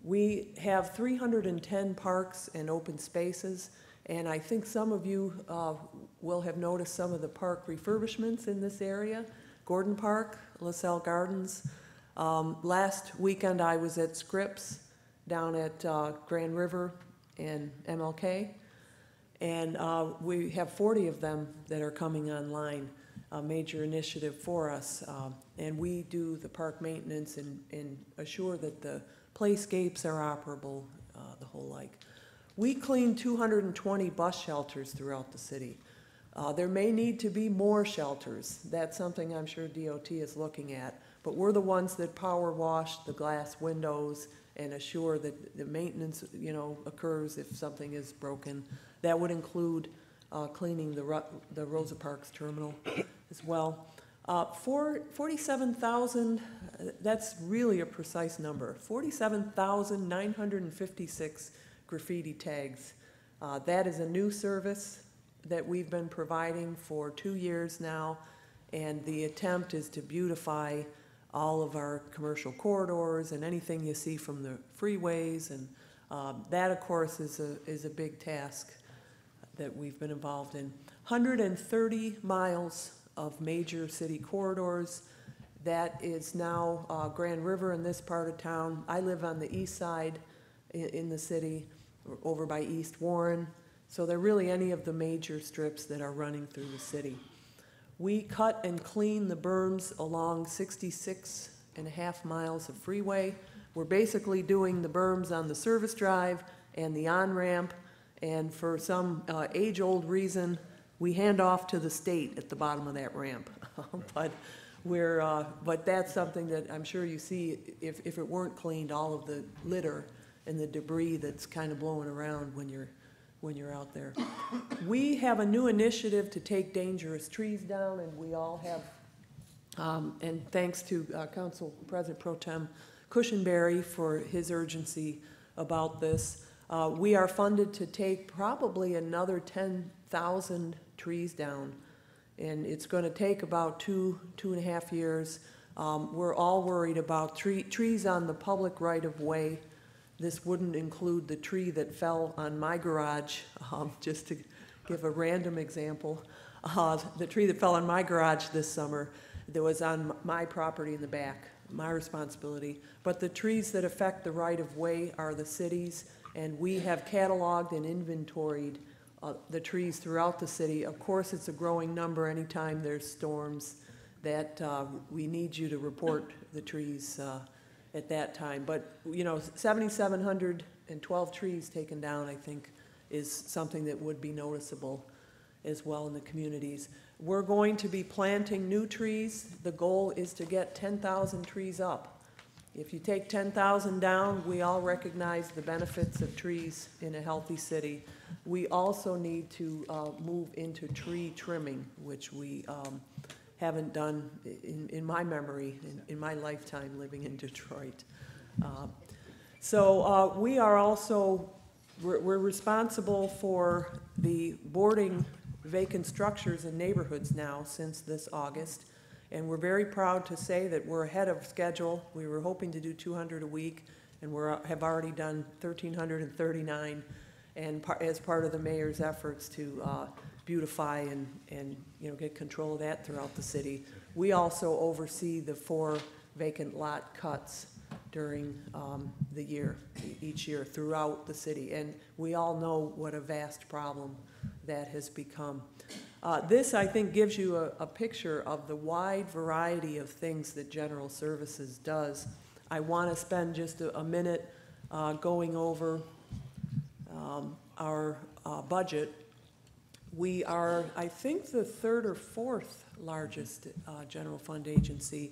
We have 310 parks and open spaces, and I think some of you will have noticed some of the park refurbishments in this area. Gordon Park, LaSalle Gardens. Last weekend I was at Scripps down at Grand River and MLK, and we have 40 of them that are coming online, a major initiative for us, and we do the park maintenance and assure that the playscapes are operable, the whole like. We clean 220 bus shelters throughout the city. There may need to be more shelters. That's something I'm sure DOT is looking at, but we're the ones that power wash the glass windows and assure that the maintenance, occurs if something is broken. That would include, cleaning the Rosa Parks terminal as well. 47,000, that's really a precise number, 47,956 graffiti tags. That is a new service that we've been providing for 2 years now, and the attempt is to beautify all of our commercial corridors and anything you see from the freeways, and that, of course, is a big task that we've been involved in. 130 miles of major city corridors. That is now Grand River in this part of town. I live on the east side in the city, over by East Warren. So they're really any of the major strips that are running through the city. We cut and clean the berms along 66.5 miles of freeway. We're basically doing the berms on the service drive and the on-ramp, and for some age-old reason, we hand off to the state at the bottom of that ramp. but that's something that I'm sure you see, if it weren't cleaned, all of the litter and the debris that's kind of blowing around when you're out there. We have a new initiative to take dangerous trees down, and we all have, and thanks to Council President Pro Tem Cushenberry for his urgency about this. We are funded to take probably another 10,000 trees down, and it's going to take about two and a half years. We're all worried about trees on the public right-of-way. This wouldn't include the tree that fell on my garage, just to give a random example. The tree that fell on my garage this summer, that was on my property in the back, my responsibility. But the trees that affect the right-of-way are the cities, and we have cataloged and inventoried the trees throughout the city. Of course, it's a growing number anytime there's storms that we need you to report the trees at that time. But, 7,712 trees taken down, I think, is something that would be noticeable as well in the communities. We're going to be planting new trees. The goal is to get 10,000 trees up. If you take 10,000 down, we all recognize the benefits of trees in a healthy city. We also need to move into tree trimming, which we haven't done in my memory, in my lifetime living in Detroit. So we are also, we're responsible for the boarding vacant structures in neighborhoods now since this August. And we're very proud to say that we're ahead of schedule. We were hoping to do 200 a week, and have already done 1,339, and as part of the mayor's efforts to beautify and get control of that throughout the city. We also oversee the 4 vacant lot cuts during the year, each year throughout the city, and we all know what a vast problem that has become. This, I think, gives you a picture of the wide variety of things that General Services does. I want to spend just a minute going over our budget. We are, I think, the 3rd or 4th largest general fund agency.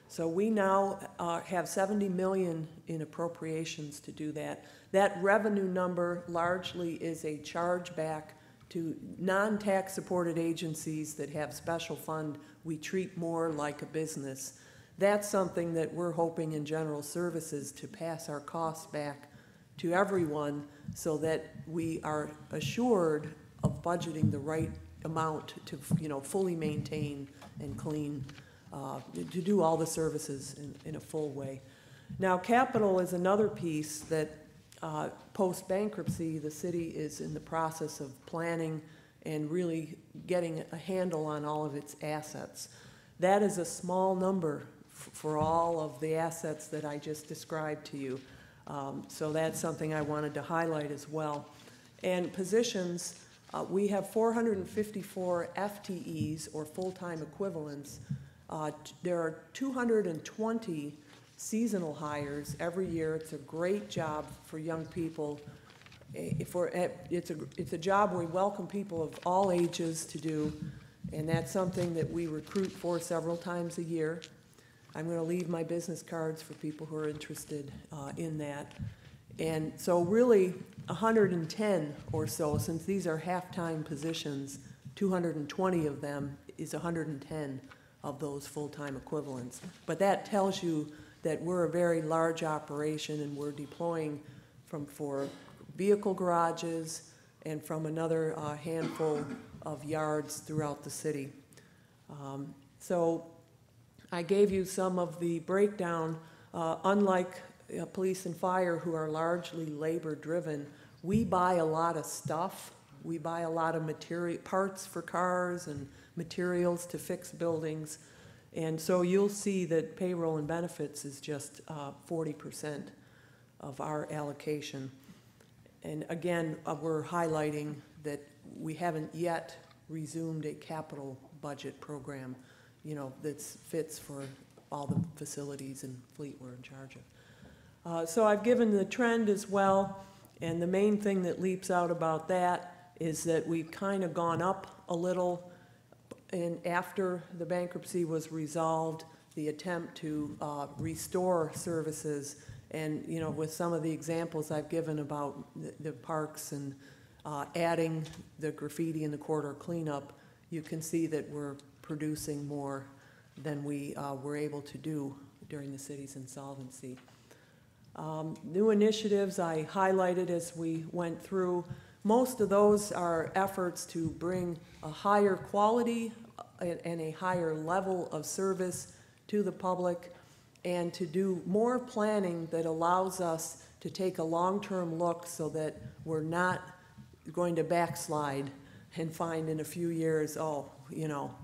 So we now have $70 million in appropriations to do that. That revenue number largely is a chargeback to non-tax supported agencies that have special fund. We treat more like a business. That's something that we're hoping in General Services to pass our costs back to everyone so that we are assured of budgeting the right amount to fully maintain and clean, to do all the services in a full way. Now, capital is another piece that post-bankruptcy, the city is in the process of planning and really getting a handle on all of its assets. That is a small number for all of the assets that I just described to you. So that's something I wanted to highlight as well. And positions, we have 454 FTEs, or full-time equivalents. There are 220 seasonal hires every year. It's a great job for young people. It's a job we welcome people of all ages to do, and that's something that we recruit for several times a year. I'm going to leave my business cards for people who are interested in that. And so really, 110 or so, since these are half-time positions, 220 of them is 110 of those full-time equivalents. But that tells you that we're a very large operation and we're deploying for vehicle garages and from another handful of yards throughout the city. So I gave you some of the breakdown. Unlike police and fire, who are largely labor-driven, we buy a lot of stuff. We buy a lot of parts for cars and materials to fix buildings. And so you'll see that payroll and benefits is just 40% of our allocation. And again, we're highlighting that we haven't yet resumed a capital budget program, that fits for all the facilities and fleet we're in charge of. So I've given the trend as well, and the main thing that leaps out about that is that we've kind of gone up a little, and after the bankruptcy was resolved, the attempt to restore services, and with some of the examples I've given about the parks and adding the graffiti and the corridor cleanup, you can see that we're producing more than we were able to do during the city's insolvency. New initiatives I highlighted as we went through. Most of those are efforts to bring a higher quality and a higher level of service to the public, and to do more planning that allows us to take a long-term look so that we're not going to backslide and find in a few years,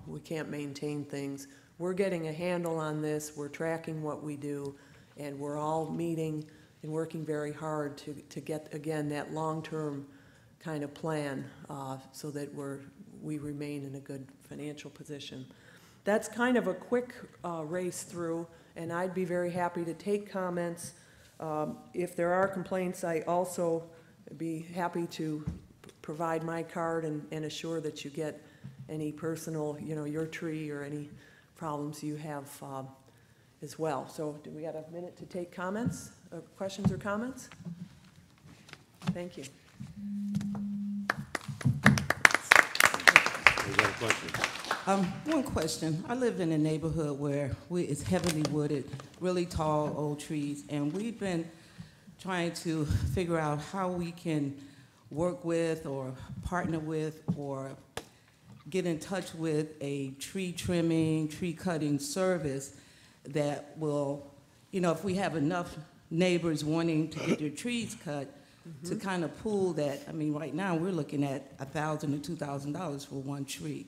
we can't maintain things. We're getting a handle on this, we're tracking what we do, and we're all meeting and working very hard to get, again, that long-term kind of plan so that we remain in a good financial position. That's kind of a quick race through, and I'd be very happy to take comments. If there are complaints, I also be happy to provide my card and assure that you get any personal, your tree or any problems you have as well. So do we got a minute to take comments, questions or comments? Thank you. One question. I live in a neighborhood where it's heavily wooded, really tall old trees, and we've been trying to figure out how we can work with or partner with or get in touch with a tree trimming, tree cutting service that will, if we have enough neighbors wanting to get their trees cut, to kind of pool that. I mean, right now we're looking at $1,000 to $2,000 for one tree.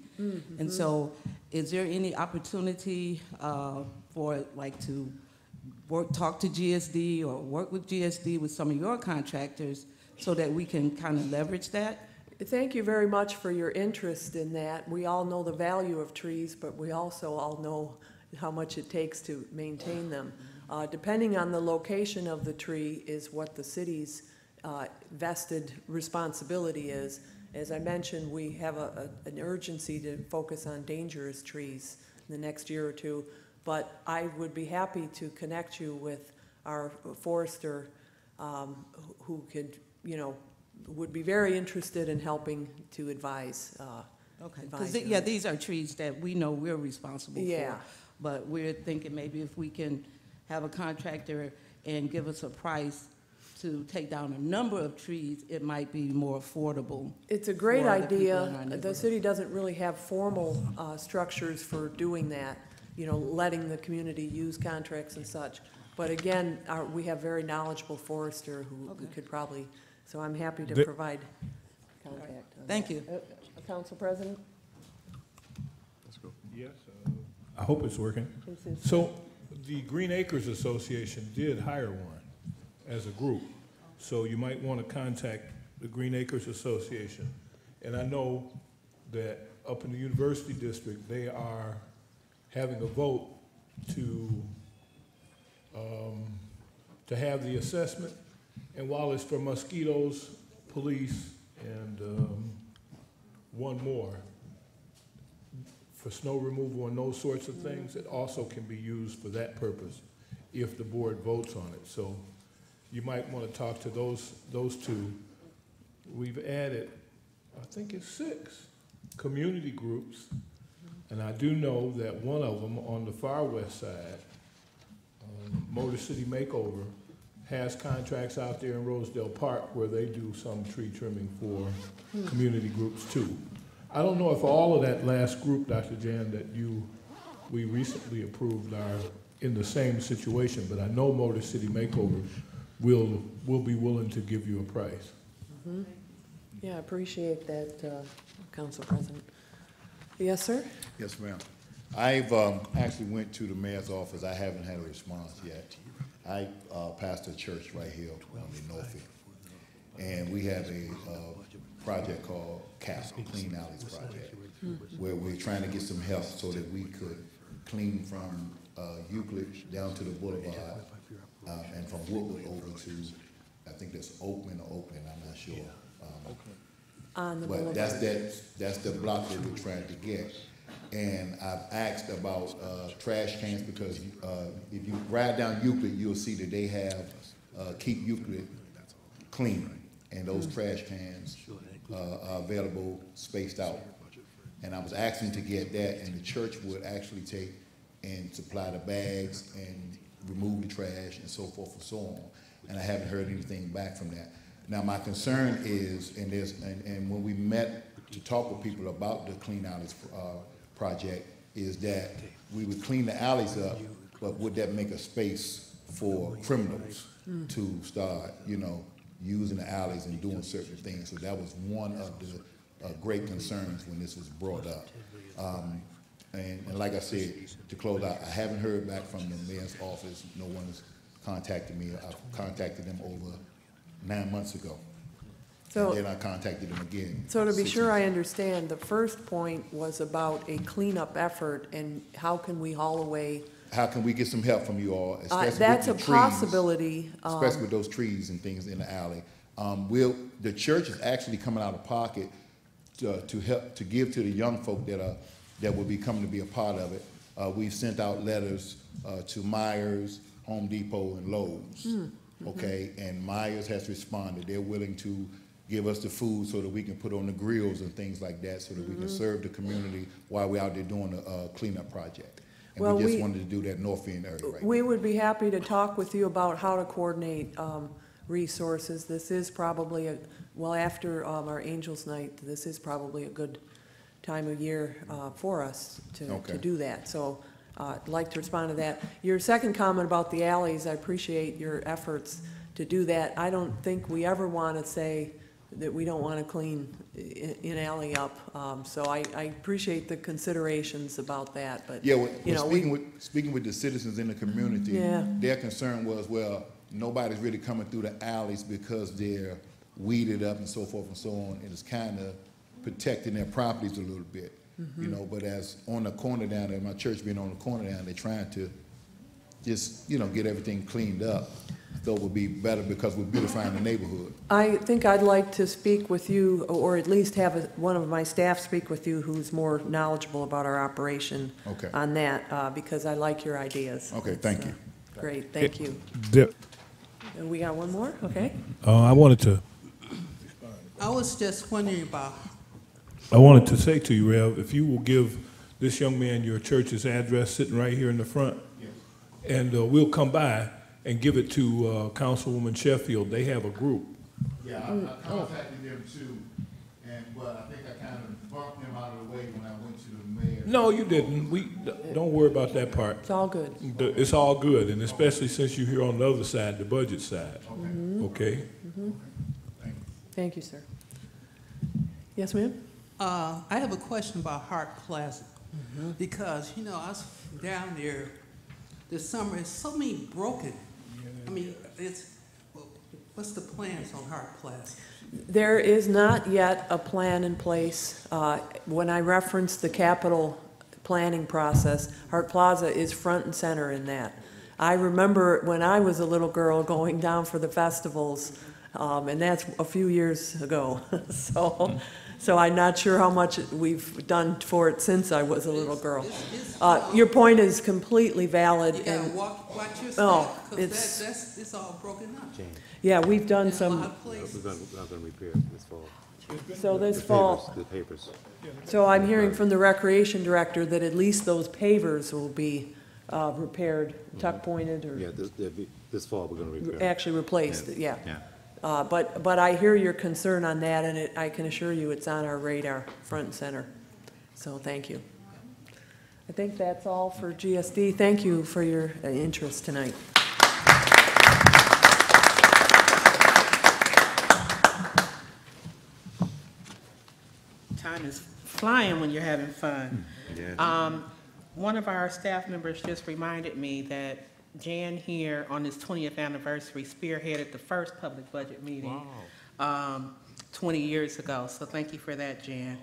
And so is there any opportunity for to talk to GSD or work with GSD with some of your contractors so that we can kind of leverage that? Thank you very much for your interest in that. We all know the value of trees, but we also all know how much it takes to maintain them. Depending on the location of the tree is what the city's vested responsibility is. As I mentioned, we have an urgency to focus on dangerous trees in the next year or two, but I would be happy to connect you with our forester who could, would be very interested in helping to advise. Okay, because these are trees that we know we're responsible for, but we're thinking maybe if we can have a contractor and give us a price to take down a number of trees, it might be more affordable. It's a great idea. The city doesn't really have formal structures for doing that, letting the community use contracts and such. But again, we have very knowledgeable forester who we could probably, so I'm happy to provide contact. Thank you. Council President? Let's go. Yes, I hope it's working. So the Green Acres Association did hire one as a group. So you might want to contact the Green Acres Association. And I know that up in the University District, they are having a vote to have the assessment. And while it's for mosquitoes, police, and one more, for snow removal and those sorts of things, it also can be used for that purpose if the board votes on it. So you might want to talk to those two. We've added, I think it's 6 community groups, and I do know that one of them on the far west side, Motor City Makeover, has contracts out there in Rosedale Park where they do some tree trimming for community groups too. I don't know if all of that last group, Dr. Jan, that we recently approved are in the same situation, but I know Motor City Makeover will be willing to give you a price. Mm-hmm. Yeah, I appreciate that, Council President. Yes, sir? Yes, ma'am. I've actually went to the mayor's office. I haven't had a response yet. I pastor a church right here on the north end, and we have a project called Castle, Clean Alleys Project, where we're trying to get some help so that we could clean from Euclid down to the boulevard, and from Woodward over to, I think that's Oakland or Oakland, I'm not sure. But that's the block that we're trying to get. And I've asked about trash cans because if you ride down Euclid, you'll see that they have Keep Euclid Clean, and those trash cans are available, spaced out. And I was asking to get that, and the church would actually take and supply the bags and remove the trash and so forth and so on. And I haven't heard anything back from that. Now my concern is, and when we met to talk with people about the Clean Alleys project, is that we would clean the alleys up, but would that make a space for criminals to start, using the alleys and doing certain things? So that was one of the great concerns when this was brought up. And like I said, to close out, I haven't heard back from the mayor's office. No one's contacted me. I've contacted them over 9 months ago. So, and then I contacted them again. So to be sure I understand, the first point was about a cleanup effort and how can we haul away. How can we get some help from you all, especially that's with the a trees, possibility. especially with those trees and things in the alley. The church is actually coming out of pocket to help, to give to the young folk that will be coming to be a part of it. We've sent out letters to Myers, Home Depot, and Lowe's. Okay, and Myers has responded. They're willing to give us the food so that we can put on the grills and things like that, so that we can serve the community while we're out there doing a cleanup project. And well, we just wanted to do that North End area right We would be happy to talk with you about how to coordinate resources. This is probably, after our Angels Night, this is probably a good time of year for us to do that. So I'd like to respond to that. Your second comment about the alleys, I appreciate your efforts to do that. I don't think we ever want to say that we don't want to clean an alley up. So I appreciate the considerations about that. But yeah, speaking with the citizens in the community, their concern was, well, nobody's really coming through the alleys because they're weeded up and so forth and so on, and it's kind of protecting their properties a little bit. But as on the corner down there, my church being on the corner down, they're trying to just, get everything cleaned up. So it would be better because we're beautifying the neighborhood. I think I'd like to speak with you, or at least have one of my staff speak with you who's more knowledgeable about our operation on that, because I like your ideas. Okay, thank you. Great, thank you. And we got one more, okay? I wanted to say to you, Rev, if you will give this young man your church's address sitting right here in the front, and we'll come by and give it to Councilwoman Sheffield. They have a group. Yeah, I contacted them too, but I think I kind of bumped them out of the way when I went to the mayor. No, you didn't. Don't worry about that part. It's all good. It's all good, and especially since you're here on the other side, the budget side. Okay? Thank you, sir. Yes, ma'am? I have a question about Hart Plaza, because, I was down there this summer, it's so many broken. I mean, what's the plans on Hart Plaza? There is not yet a plan in place. When I referenced the capital planning process, Hart Plaza is front and center in that. I remember when I was a little girl going down for the festivals, and that's a few years ago. So I'm not sure how much we've done for it since I was a little girl. Your point is completely valid. You gotta and watch your Oh, step, because it's all broken up. yeah, we've done In a lot some, of places. We're gonna repair this fall. so this fall. The papers. So I'm hearing from the recreation director that at least those pavers will be repaired, tuck pointed, Yeah, or this fall we're gonna repair. actually replaced, yeah. Yeah. But I hear your concern on that, and I can assure you it's on our radar, front and center. So thank you. I think that's all for GSD. Thank you for your interest tonight. Time is flying when you're having fun. Yeah. One of our staff members just reminded me that Jan here on his 20th anniversary spearheaded the first public budget meeting 20 years ago. So thank you for that, Jan.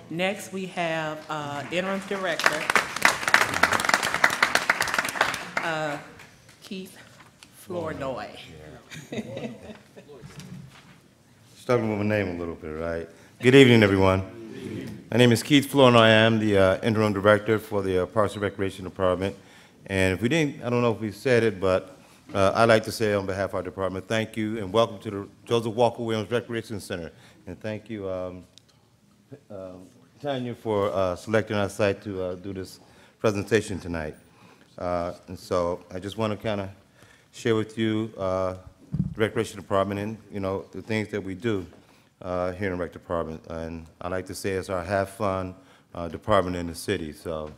Next, we have Interim Director, Keith Flournoy. Struggling with my name a little bit, right? Good evening, everyone. My name is Keith Flournoy. I am the Interim Director for the Parks and Recreation Department. And if we didn't, I don't know if we said it, but I'd like to say on behalf of our department, thank you and welcome to the Joseph Walker Williams Recreation Center. And thank you, Tanya, for selecting our site to do this presentation tonight. And so I just want to kind of share with you the Recreation Department and, you know, the things that we do here in the Rec Department. And I like to say it's our have fun department in the city. So,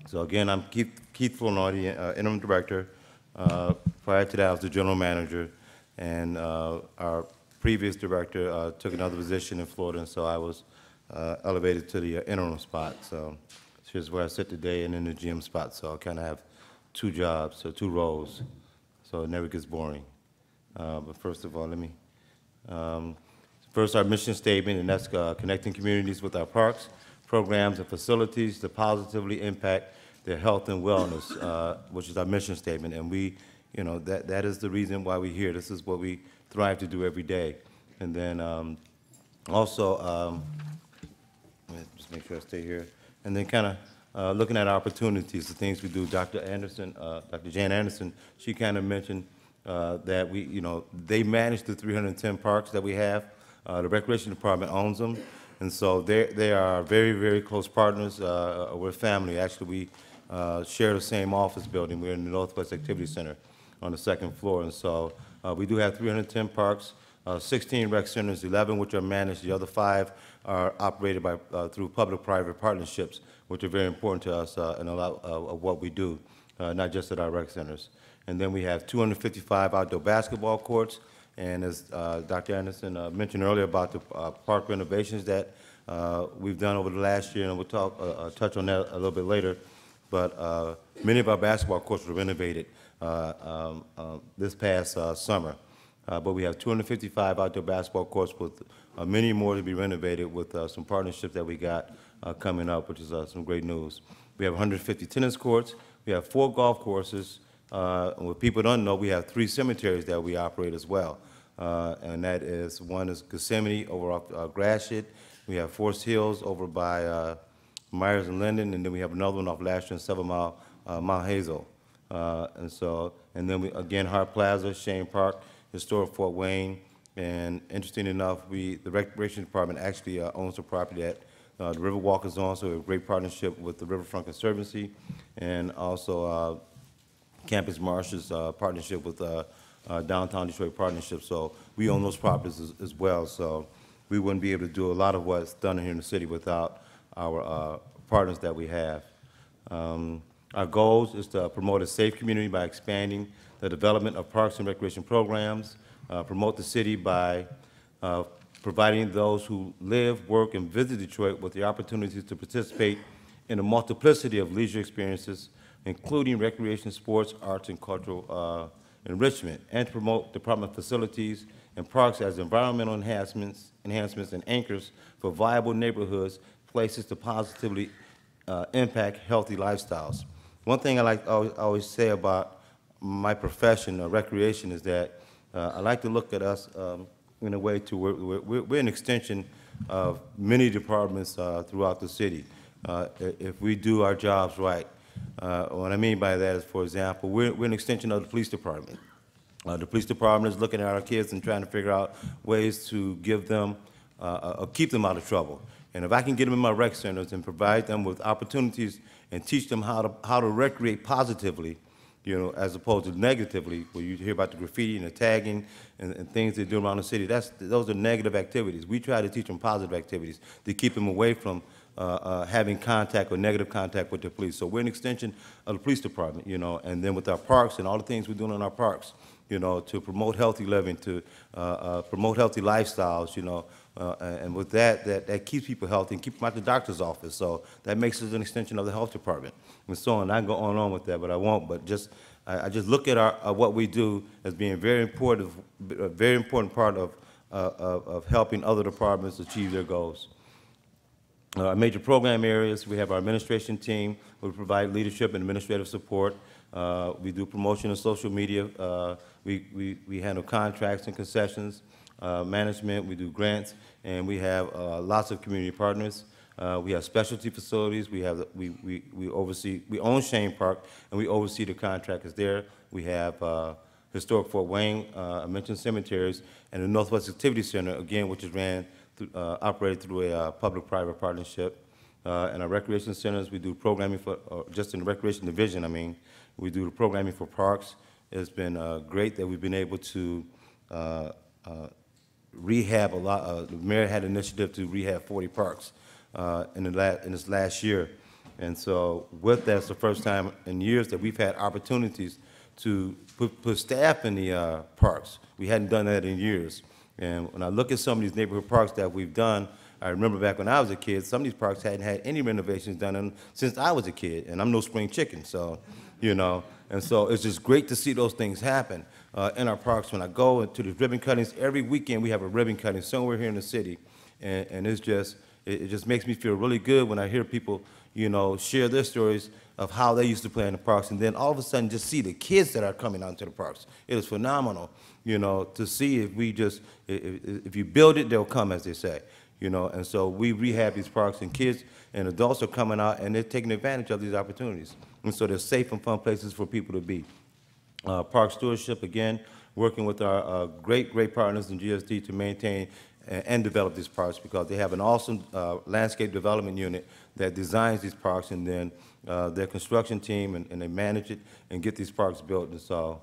so again, I'm Keith Flournoy, the Interim Director. Prior to that, I was the General Manager, and our previous director took another position in Florida, and so I was elevated to the interim spot. So here's where I sit today, and in the GM spot. So I kind of have two jobs, so two roles, so it never gets boring. But first of all, let me, first our mission statement, and that's connecting communities with our parks, programs, and facilities to positively impact their health and wellness, which is our mission statement. And we, you know, that is the reason why we're here. This is what we thrive to do every day. And then also, let me just make sure I stay here. And then kind of looking at opportunities, the things we do. Dr. Anderson, Dr. Jan Anderson, she kind of mentioned that we, you know, they manage the 310 parks that we have. The Recreation Department owns them. And so they are very, very close partners. We're family. Actually, we share the same office building. We're in the Northwest Activity Center on the second floor. And so we do have 310 parks, 16 rec centers, 11 which are managed. The other 5 are operated by through public-private partnerships, which are very important to us in a lot of what we do, not just at our rec centers. And then we have 255 outdoor basketball courts. And as Dr. Anderson mentioned earlier about the park renovations that we've done over the last year, and we'll touch on that a little bit later, but many of our basketball courts were renovated this past summer. But we have 255 outdoor basketball courts with many more to be renovated with some partnerships that we got coming up, which is some great news. We have 150 tennis courts. We have 4 golf courses. And what people don't know, we have 3 cemeteries that we operate as well. And that is, one is Gethsemane over off Gratiot. We have Forest Hills over by Myers and Linden, and then we have another one off Lasher and 7 Mile, Mount Hazel. And then we, again, Hart Plaza, Shane Park, Historic Fort Wayne. And interesting enough, the Recreation Department actually owns the property that the Riverwalk is on, so we have a great partnership with the Riverfront Conservancy, and also Campus Marsh's partnership with Downtown Detroit Partnership. So we own those properties as well. So we wouldn't be able to do a lot of what's done here in the city without our partners that we have. Our goals is to promote a safe community by expanding the development of parks and recreation programs, promote the city by providing those who live, work, and visit Detroit with the opportunities to participate in a multiplicity of leisure experiences, including recreation, sports, arts, and cultural enrichment, and to promote department facilities and parks as environmental enhancements and anchors for viable neighborhoods, places to positively impact healthy lifestyles. One thing I always say about my profession, recreation, is that I like to look at us in a way to we're an extension of many departments throughout the city. If we do our jobs right, what I mean by that is, for example, we're an extension of the police department. The police department is looking at our kids and trying to figure out ways to give them, keep them out of trouble. And if I can get them in my rec centers and provide them with opportunities and teach them how to recreate positively, you know, as opposed to negatively, where you hear about the graffiti and the tagging and things they do around the city, those are negative activities. We try to teach them positive activities to keep them away from having contact or negative contact with the police. So we're an extension of the police department, you know, and then with our parks and all the things we're doing in our parks, you know, to promote healthy living, to promote healthy lifestyles, you know, and with that keeps people healthy and keeps them out the doctor's office. So that makes us an extension of the health department, and so on. I can go on and on with that, but I won't. But I just look at what we do as being a very important part of helping other departments achieve their goals. Our major program areas, we have our administration team. We provide leadership and administrative support. We do promotion of social media. We handle contracts and concessions, management. We do grants, and we have lots of community partners. We have specialty facilities. We own Shane Park, and we oversee the contractors there. We have historic Fort Wayne, I mentioned cemeteries, and the Northwest Activity Center, again, which is operated through a public-private partnership. In our recreation centers, we do programming for, just in the recreation division, I mean, we do the programming for parks. It's been great that we've been able to rehab a lot. The mayor had an initiative to rehab 40 parks in this last year. And so with that, it's the first time in years that we've had opportunities to put staff in the parks. We hadn't done that in years. And when I look at some of these neighborhood parks that we've done, I remember back when I was a kid, some of these parks hadn't had any renovations done since I was a kid, and I'm no spring chicken, so, you know. And so it's just great to see those things happen in our parks. When I go to the ribbon cuttings, every weekend we have a ribbon cutting somewhere here in the city, and it just makes me feel really good when I hear people, you know, share their stories of how they used to play in the parks, and then all of a sudden just see the kids that are coming out into the parks. It is phenomenal, you know, to see if you build it, they'll come, as they say, you know. And so we rehab these parks, and kids and adults are coming out, and they're taking advantage of these opportunities. And so they're safe and fun places for people to be. Park stewardship, again, working with our great partners in GSD to maintain and develop these parks, because they have an awesome landscape development unit that designs these parks, and then their construction team, and they manage it and get these parks built. And so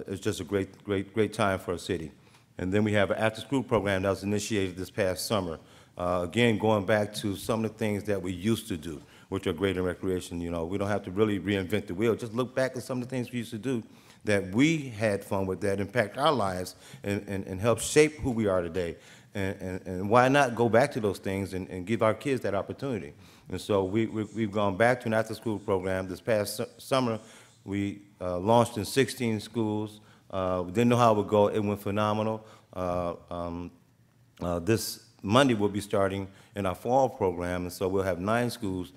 it's just a great time for our city. And then we have an after-school program that was initiated this past summer. Again, going back to some of the things that we used to do, which are great in recreation. You know, we don't have to really reinvent the wheel. Just look back at some of the things we used to do that we had fun with, that impact our lives and help shape who we are today. And why not go back to those things and give our kids that opportunity? And so we've gone back to an after-school program. This past summer, we launched in 16 schools. We didn't know how it would go. It went phenomenal. This Monday, we'll be starting in our fall program, and so we'll have 9 schools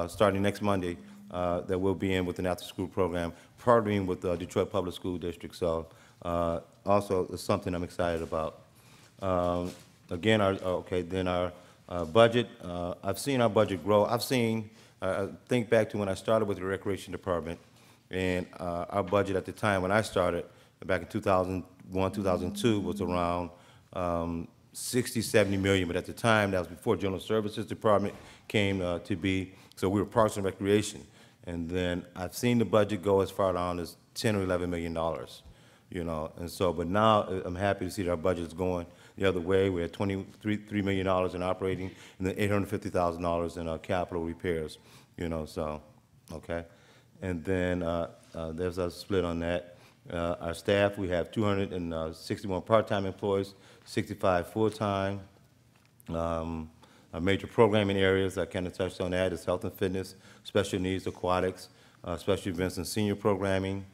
starting next Monday that we'll be in with an after-school program, partnering with the Detroit Public School District. So also, it's something I'm excited about. Again, our budget. I've seen our budget grow. Think back to when I started with the Recreation Department, and our budget at the time when I started, back in 2001, 2002, was around 60, 70 million, but at the time, that was before General Services Department came to be, so we were Parks and Recreation. And then I've seen the budget go as far down as $10 or $11 million, you know. And so, but now I'm happy to see that our budget is going the other way. We're at $23 million in operating, and then $850,000 in capital repairs, you know, so, okay. And then there's a split on that. Our staff, we have 261 part-time employees, 65 full-time. Our major programming areas, I kind of touched on that, is health and fitness, special needs, aquatics, special events and senior programming.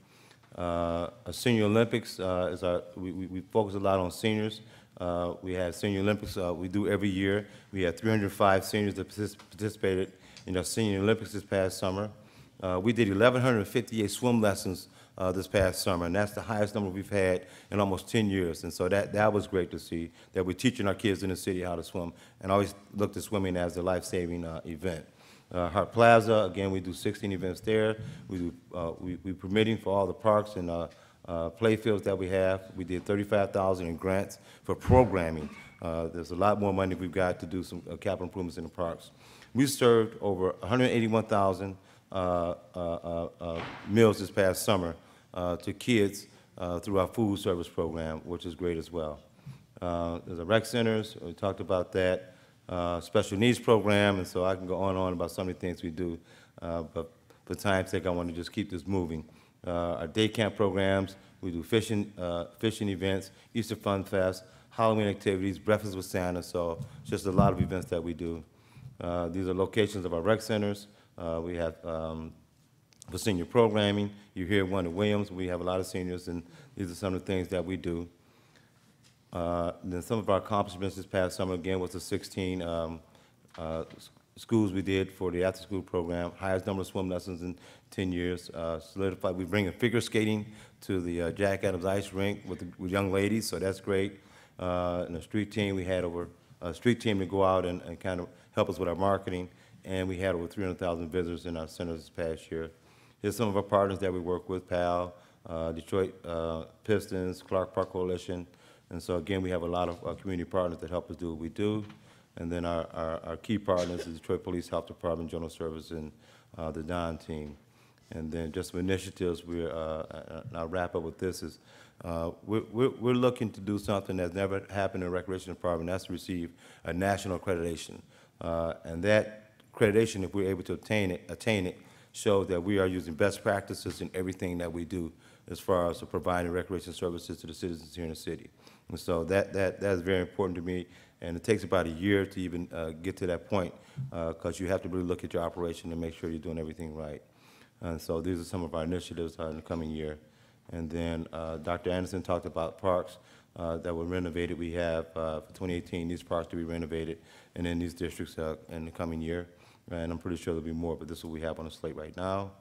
Senior Olympics, we focus a lot on seniors. We have Senior Olympics we do every year. We had 305 seniors that participated in our Senior Olympics this past summer. We did 1,158 swim lessons this past summer, and that's the highest number we've had in almost 10 years. And so that was great to see, that we're teaching our kids in the city how to swim, and always looked at swimming as a life-saving event. Hart Plaza, again, we do 16 events there. We're permitting for all the parks and play fields that we have. We did $35,000 in grants for programming. There's a lot more money we've got to do some capital improvements in the parks. We served over 181,000 meals this past summer to kids through our food service program, which is great as well. There's the rec centers, we talked about that, special needs program, and so I can go on about some of the things we do, but for time's sake, I want to just keep this moving. Our day camp programs, we do fishing events, Easter Fun Fest, Halloween activities, Breakfast with Santa, so just a lot of events that we do. These are locations of our rec centers. We have for senior programming. You're here at one at Williams. We have a lot of seniors, and these are some of the things that we do. Then some of our accomplishments this past summer, again, was the 16 schools we did for the after-school program, highest number of swim lessons in 10 years, solidified. We bring figure skating to the Jack Adams Ice Rink with young ladies, so that's great. And the street team, we had over a street team to go out and kind of help us with our marketing, and we had over 300,000 visitors in our centers this past year. Here's some of our partners that we work with, PAL, Detroit Pistons, Clark Park Coalition, and so again, we have a lot of community partners that help us do what we do. And then our key partners is Detroit Police Health Department, General Service, and the Don team. And then just some initiatives, and I'll wrap up with this, is we're looking to do something that's never happened in the Recreation Department, that's to receive a national accreditation. And that accreditation, if we're able to attain it, shows that we are using best practices in everything that we do as far as providing recreation services to the citizens here in the city. And so that is very important to me. And it takes about a year to even get to that point, because you have to really look at your operation and make sure you're doing everything right. And so these are some of our initiatives in the coming year. And then Dr. Anderson talked about parks that were renovated. We have, for 2018, these parks to be renovated, and in these districts in the coming year. And I'm pretty sure there'll be more, but this is what we have on the slate right now.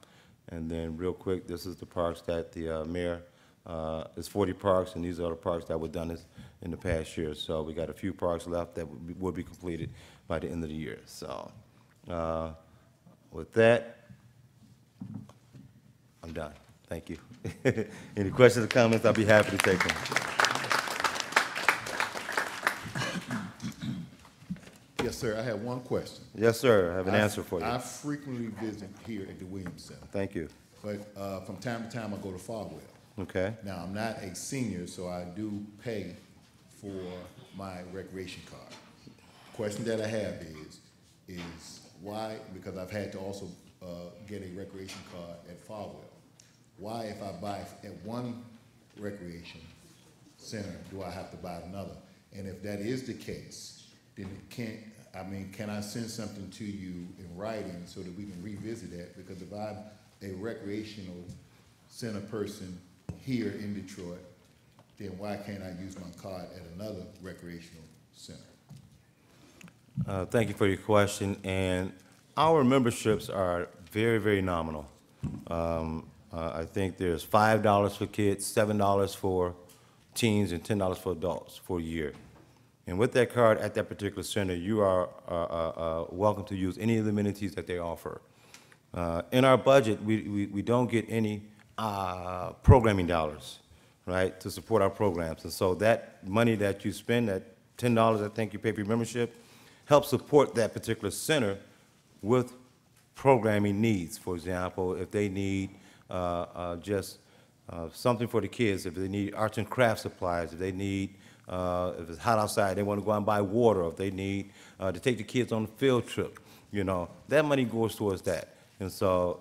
And then real quick, this is the parks that the mayor, it's 40 parks, and these are the parks that were done in the past year. So we got a few parks left that will be completed by the end of the year. So with that, I'm done. Thank you. Any questions or comments, I'll be happy to take them. Yes, sir, I have one question. Yes, sir, I have an answer for you. I frequently visit here at the Williams Center. Thank you. But from time to time, I go to Farwell. Okay. Now, I'm not a senior, so I do pay for my recreation card. Question that I have is why, because I've had to also get a recreation card at Farwell, why, if I buy at one recreation center, do I have to buy another? And if that is the case, then can I send something to you in writing so that we can revisit that? Because if I'm a recreational center person here in Detroit, then why can't I use my card at another recreational center? Thank you for your question. And our memberships are very, very nominal. I think there's $5 for kids, $7 for teens, and $10 for adults for a year. And with that card at that particular center, you are welcome to use any of the amenities that they offer. In our budget, we don't get any programming dollars, right, to support our programs. And so that money that you spend, that $10 I think you pay for your membership, helps support that particular center with programming needs. For example, if they need just something for the kids, if they need arts and crafts supplies, if they need if it's hot outside, they want to go out and buy water, or if they need to take the kids on a field trip, you know, that money goes towards that. And so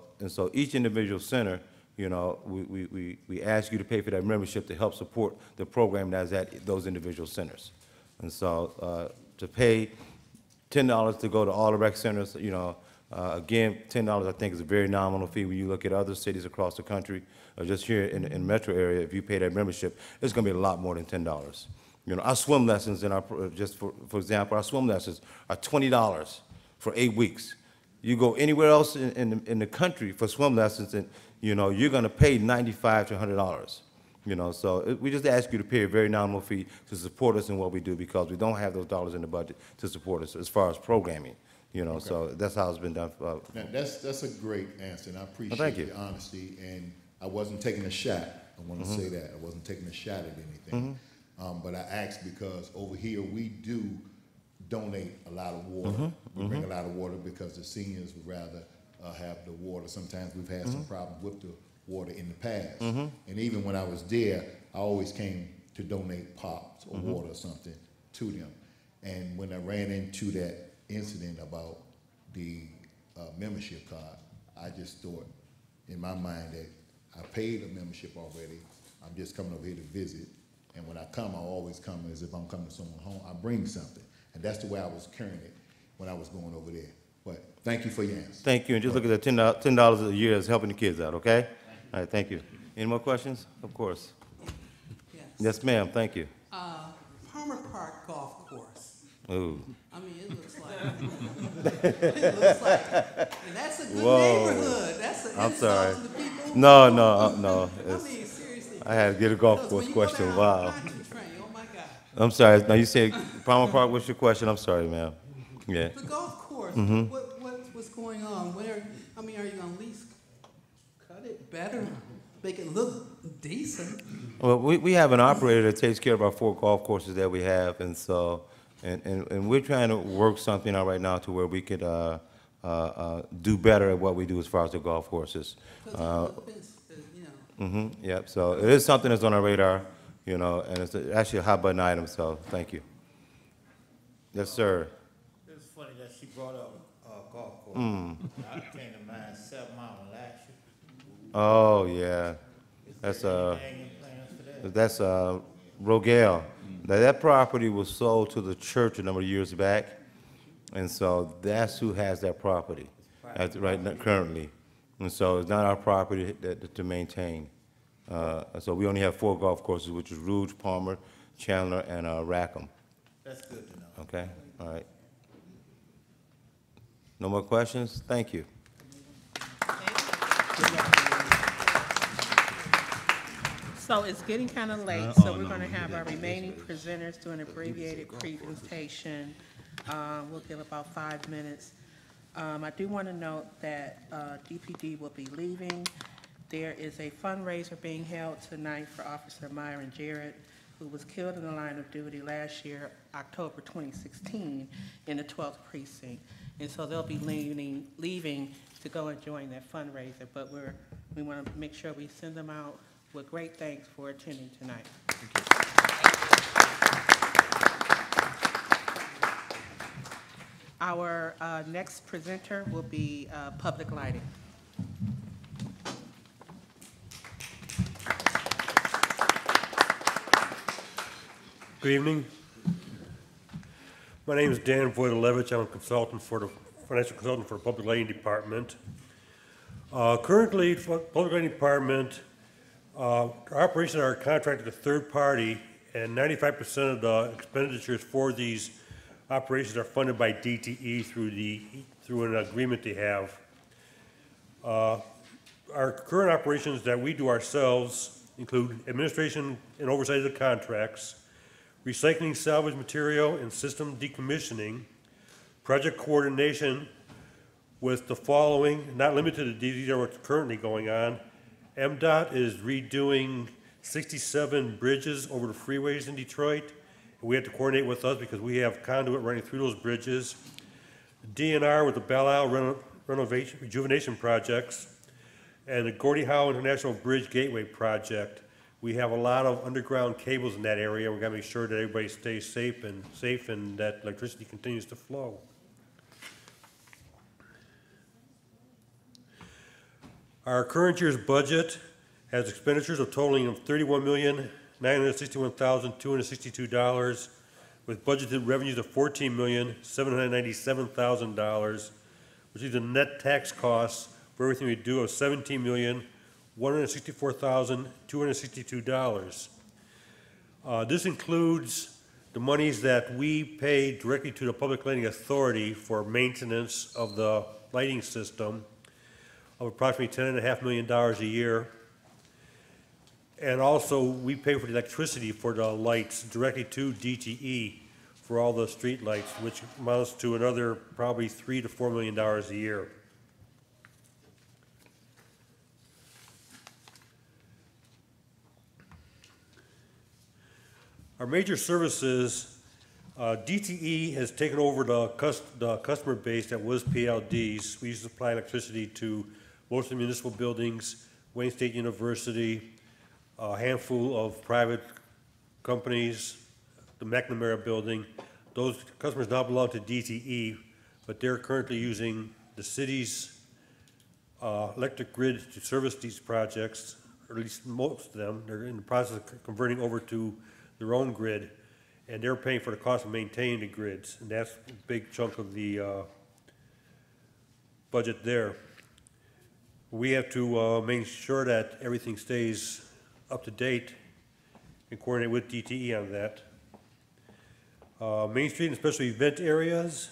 each individual center, you know, we ask you to pay for that membership to help support the program that's at those individual centers. And so to pay $10 to go to all the rec centers, you know, again, $10 I think is a very nominal fee when you look at other cities across the country, or just here in the metro area. If you pay that membership, it's going to be a lot more than $10. You know, our swim lessons in our, just for example, our swim lessons are $20 for 8 weeks. You go anywhere else in the country for swim lessons, and, you know, you're gonna pay $95 to $100. You know, so we just ask you to pay a very nominal fee to support us in what we do, because we don't have those dollars in the budget to support us as far as programming, you know, so that's how it's been done. Now, that's a great answer, and I thank appreciate you. the honesty, and I wasn't taking a shot. I want to say that. I wasn't taking a shot at anything. But I asked because over here we do donate a lot of water. We bring a lot of water because the seniors would rather have the water. Sometimes we've had some problems with the water in the past. And even when I was there, I always came to donate pops or water or something to them. And when I ran into that incident about the membership card, I just thought in my mind that I paid a membership already. I'm just coming over here to visit. And when I come, I always come as if I'm coming to someone home. I bring something. And that's the way I was carrying it when I was going over there. But thank you for your answer. Thank you, and just look at the $10 a year as helping the kids out, okay? All right, thank you. Any more questions? Of course. Yes. Yes, ma'am, thank you. Palmer Park Golf Course. Ooh. I mean, it looks like, and that's a good neighborhood. That's an I'm insult sorry. to the people. No. I mean, seriously. I had to get a golf Because course when you go question, down wow. Country Train, oh my God. I'm sorry, now you said Palmer Park, what's your question? I'm sorry, ma'am. Yeah. The golf course, what's going on? I mean, are you gonna at least cut it better, make it look decent? Well, we have an operator that takes care of our 4 golf courses that we have, and so, and we're trying to work something out right now to where we could do better at what we do as far as the golf courses. Yep, so it is something that's on our radar, you know, and it's actually a hot button item, so thank you. Yes, sir. It's funny that she brought up golf course. I came to mind 7 Mile last year. Oh, yeah. That's Rogel. Now, that property was sold to the church a number of years back, and so that's who has that property right now, currently. And so it's not our property to maintain. So we only have 4 golf courses, which is Rouge, Palmer, Chandler, and Rackham. That's good to know. Okay, all right. No more questions? Thank you. So it's getting kind of late, so we're going to have our remaining presenters do an abbreviated presentation. We'll give about 5 minutes. I do want to note that DPD will be leaving. There is a fundraiser being held tonight for Officer Myron Jarrett, who was killed in the line of duty last year, October 2016, in the 12th precinct. And so they'll be leaving to go and join that fundraiser, but we want to make sure we send them out with great thanks for attending tonight. Our next presenter will be Public Lighting. Good evening. My name is Dan Voidalevich. I'm a consultant for the financial consultant for the Public Lighting Department. Currently, Public Lighting Department, our operations are contracted to third party, and 95% of the expenditures for these operations are funded by DTE through an agreement they have. Our current operations that we do ourselves include administration and oversight of the contracts, recycling salvage material and system decommissioning, project coordination with the following, not limited to these are what's currently going on. MDOT is redoing 67 bridges over the freeways in Detroit. We have to coordinate with us because we have conduit running through those bridges. DNR with the Belle Isle rejuvenation projects, and the Gordie Howe International Bridge Gateway project. We have a lot of underground cables in that area. We've got to make sure that everybody stays safe and that electricity continues to flow. Our current year's budget has expenditures of totaling of $31,961,262, with budgeted revenues of $14,797,000, which is a net tax costs for everything we do of $17,164,262. This includes the monies that we pay directly to the Public Lighting Authority for maintenance of the lighting system of approximately $10.5 million a year. And also, we pay for the electricity for the lights directly to DTE for all the street lights, which amounts to another probably $3 to $4 million a year. Our major services, DTE has taken over the customer base that was PLDs. We used to supply electricity to most of the municipal buildings, Wayne State University, a handful of private companies, the McNamara building. Those customers now belong to DTE, but they're currently using the city's electric grid to service these projects, or at least most of them. They're in the process of converting over to their own grid, and they're paying for the cost of maintaining the grids, and that's a big chunk of the budget there. We have to make sure that everything stays up to date and coordinate with DTE on that. Main Street and special event areas,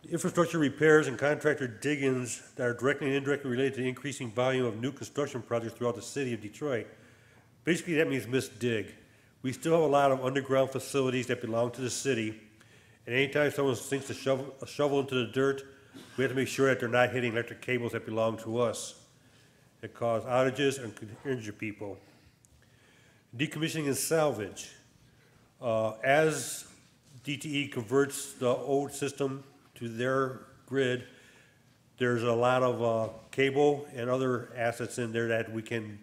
infrastructure repairs and contractor dig-ins that are directly and indirectly related to the increasing volume of new construction projects throughout the city of Detroit. Basically, that means missed dig. We still have a lot of underground facilities that belong to the city, and anytime someone sinks a shovel into the dirt, we have to make sure that they're not hitting electric cables that belong to us that cause outages and could injure people. Decommissioning and salvage. As DTE converts the old system to their grid, there's a lot of cable and other assets in there that we can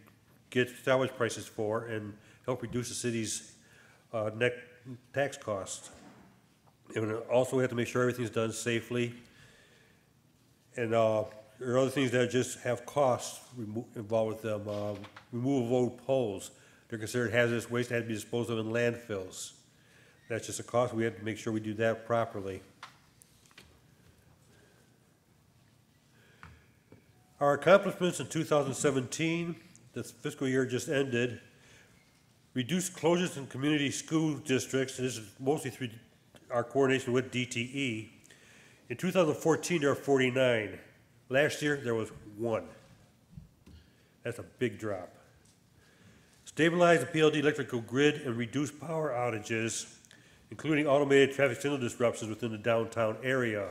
get salvage prices for and help reduce the city's net tax costs. And also we have to make sure everything's done safely. And there are other things that just have costs involved with them. Removal of old poles. They're considered hazardous waste that have to be disposed of in landfills. That's just a cost. We have to make sure we do that properly. Our accomplishments in 2017, the fiscal year just ended, reduced closures in community school districts, and this is mostly through our coordination with DTE. In 2014, there were 49. Last year, there was 1. That's a big drop. Stabilize the PLD electrical grid and reduce power outages, including automated traffic signal disruptions within the downtown area.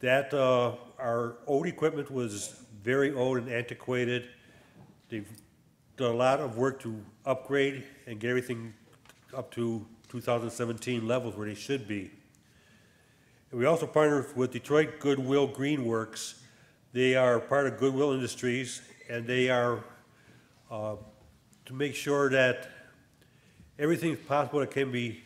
That our old equipment was very old and antiquated. They've done a lot of work to upgrade and get everything up to 2017 levels where they should be. And we also partnered with Detroit Goodwill Greenworks. They are part of Goodwill Industries, and they are to make sure that everything possible that can be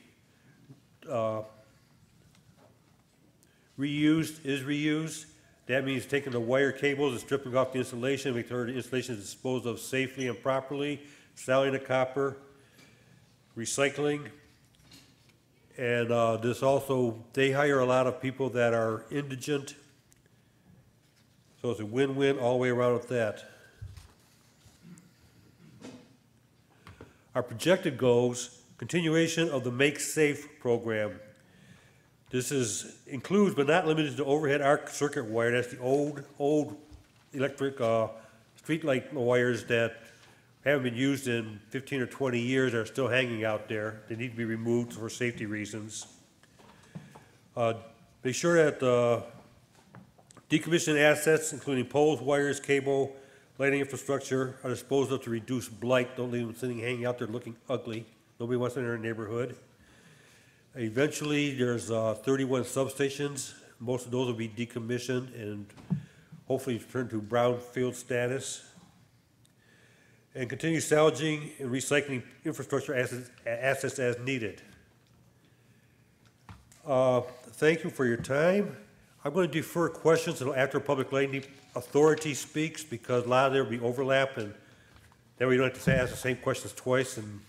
reused is reused. That means taking the wire cables and stripping off the insulation, making sure the insulation is disposed of safely and properly, selling the copper, recycling. And this also, they hire a lot of people that are indigent. So it's a win-win all the way around with that. Our projected goals, continuation of the Make Safe program. This includes but not limited to overhead arc circuit wire. That's the old electric street light wires that haven't been used in 15 or 20 years, are still hanging out there. They need to be removed for safety reasons. Make sure that decommissioned assets, including poles, wires, cable, lighting infrastructure, are disposed of to reduce blight. Don't leave them sitting, hanging out there looking ugly. Nobody wants them in their neighborhood. Eventually, there's 31 substations. Most of those will be decommissioned and hopefully turned to brownfield status. And continue salvaging and recycling infrastructure assets as needed. Thank you for your time. I'm going to defer questions until after Public Lighting Authority speaks, because a lot of there will be overlap, and then we don't have to ask the same questions twice, and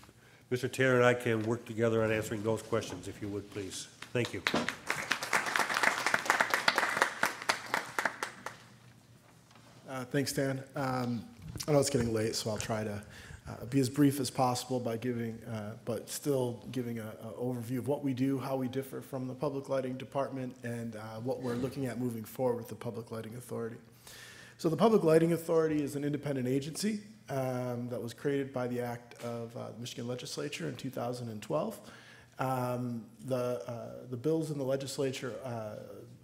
Mr. Taylor and I can work together on answering those questions, if you would, please. Thank you. Thanks, Dan. I know it's getting late, so I'll try to be as brief as possible by giving, but still giving an overview of what we do, how we differ from the Public Lighting Department, and what we're looking at moving forward with the Public Lighting Authority. So the Public Lighting Authority is an independent agency that was created by the act of the Michigan Legislature in 2012. The bills in the legislature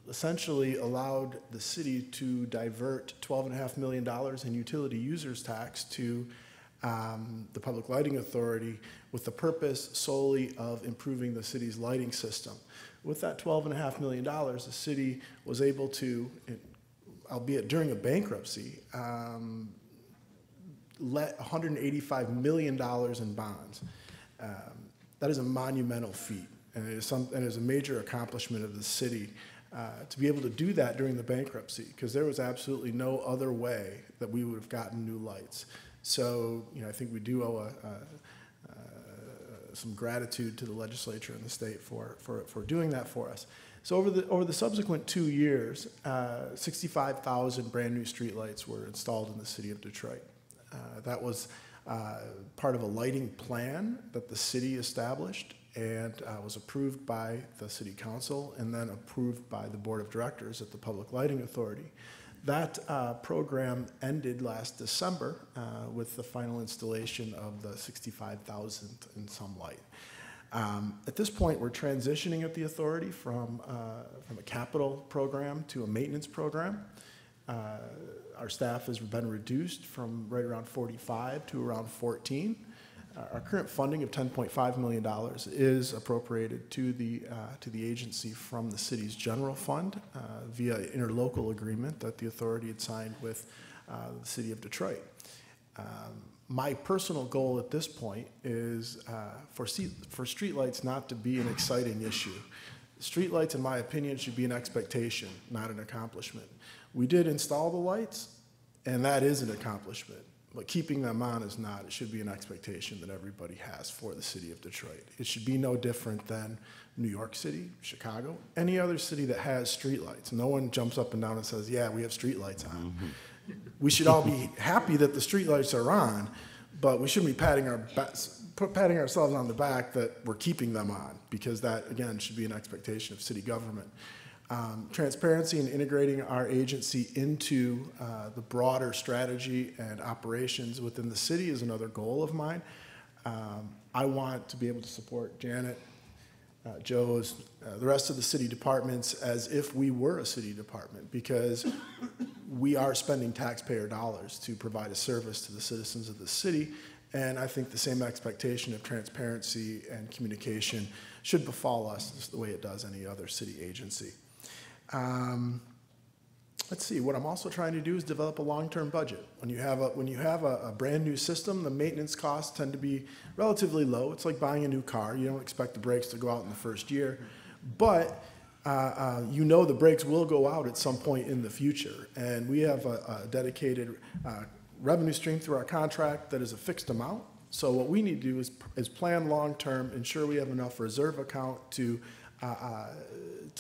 essentially allowed the city to divert $12.5 million in utility users tax to the Public Lighting Authority with the purpose solely of improving the city's lighting system. With that $12.5 million, the city was able to, albeit during a bankruptcy, let $185 million in bonds. That is a monumental feat, and it is a major accomplishment of the city to be able to do that during the bankruptcy, because there was absolutely no other way that we would have gotten new lights. So, I think we do owe some gratitude to the legislature and the state for doing that for us. So over the subsequent 2 years, 65,000 brand new streetlights were installed in the city of Detroit. That was part of a lighting plan that the city established and was approved by the city council and then approved by the board of directors at the Public Lighting Authority. That program ended last December with the final installation of the 65,000 and some light. At this point, we're transitioning at the authority from a capital program to a maintenance program. Our staff has been reduced from right around 45 to around 14. Our current funding of $10.5 million is appropriated to the agency from the city's general fund via interlocal agreement that the authority had signed with the city of Detroit. My personal goal at this point is for streetlights not to be an exciting issue. Streetlights, in my opinion, should be an expectation, not an accomplishment. We did install the lights, and that is an accomplishment. But keeping them on is not. It should be an expectation that everybody has for the city of Detroit. It should be no different than New York City, Chicago, any other city that has streetlights. No one jumps up and down and says, yeah, we have streetlights on. Mm-hmm. We should all be happy that the streetlights are on, but we shouldn't be patting ourselves on the back that we're keeping them on, because that, again, should be an expectation of city government. Transparency and integrating our agency into the broader strategy and operations within the city is another goal of mine. I want to be able to support Janet, Joe's, the rest of the city departments as if we were a city department, because we are spending taxpayer dollars to provide a service to the citizens of the city, and I think the same expectation of transparency and communication should befall us just the way it does any other city agency. Let's see, what I'm also trying to do is develop a long-term budget. When you have a brand new system, the maintenance costs tend to be relatively low. It's like buying a new car. You don't expect the brakes to go out in the first year, but you know the brakes will go out at some point in the future. And we have a dedicated revenue stream through our contract that is a fixed amount. So what we need to do is plan long-term, ensure we have enough reserve account to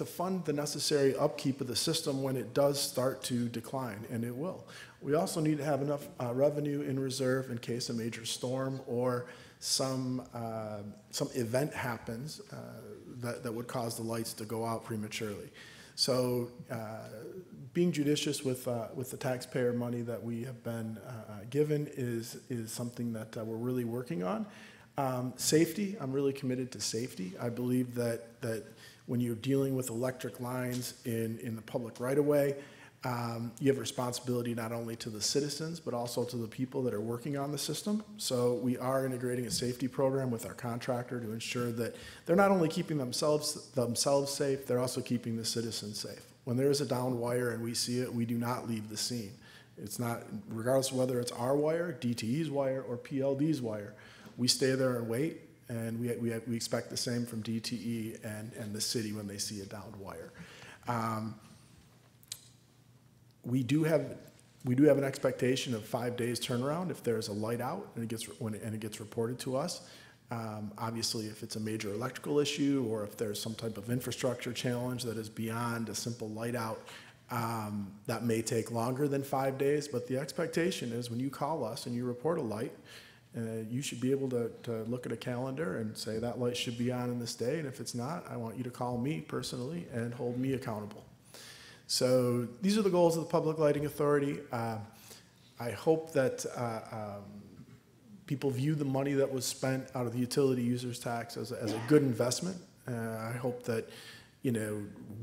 fund the necessary upkeep of the system when it does start to decline, and it will. We also need to have enough revenue in reserve in case a major storm or some event happens that would cause the lights to go out prematurely. So being judicious with the taxpayer money that we have been given is something that we're really working on. Safety, I'm really committed to safety. I believe that when you're dealing with electric lines in the public right-of-way, you have a responsibility not only to the citizens, but also to the people that are working on the system. So we are integrating a safety program with our contractor to ensure that they're not only keeping themselves safe, they're also keeping the citizens safe. When there is a downed wire and we see it, we do not leave the scene. It's not, regardless of whether it's our wire, DTE's wire, or PLD's wire, we stay there and wait, and we expect the same from DTE and the city when they see a downed wire. We do have an expectation of 5 days turnaround if there's a light out and it gets reported to us. Obviously, if it's a major electrical issue or if there's some type of infrastructure challenge that is beyond a simple light out, that may take longer than 5 days. But the expectation is when you call us and you report a light, You should be able to look at a calendar and say that light should be on in this day, and if it's not, I want you to call me personally and hold me accountable. So these are the goals of the Public Lighting Authority. I hope that people view the money that was spent out of the utility users tax as a good investment. I hope that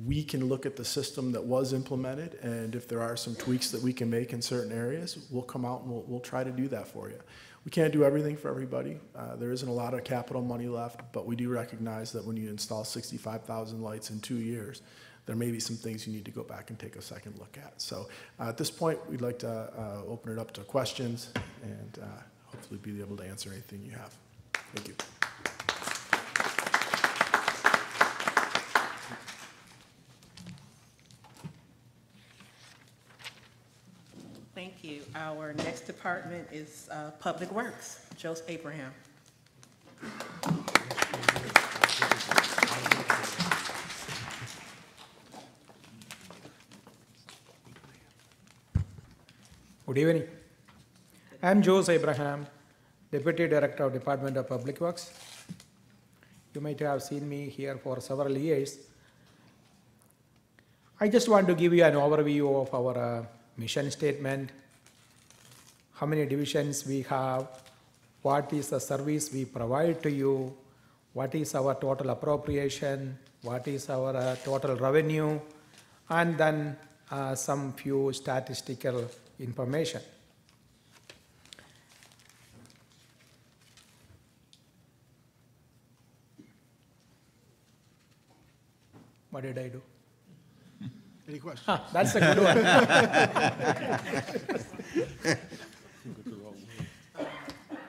we can look at the system that was implemented, and if there are some tweaks that we can make in certain areas, we'll come out and we'll try to do that for you. We can't do everything for everybody. There isn't a lot of capital money left, but we do recognize that when you install 65,000 lights in 2 years, there may be some things you need to go back and take a second look at. So at this point, we'd like to open it up to questions and hopefully be able to answer anything you have. Thank you. Thank you. Our next department is Public Works. Joseph Abraham. Good evening. I am Joseph Abraham, Deputy Director of Department of Public Works. You might have seen me here for several years. I just want to give you an overview of our mission statement, how many divisions we have, what is the service we provide to you, what is our total appropriation, what is our total revenue, and then some few statistical information. What did I do? Any questions? That's a good one.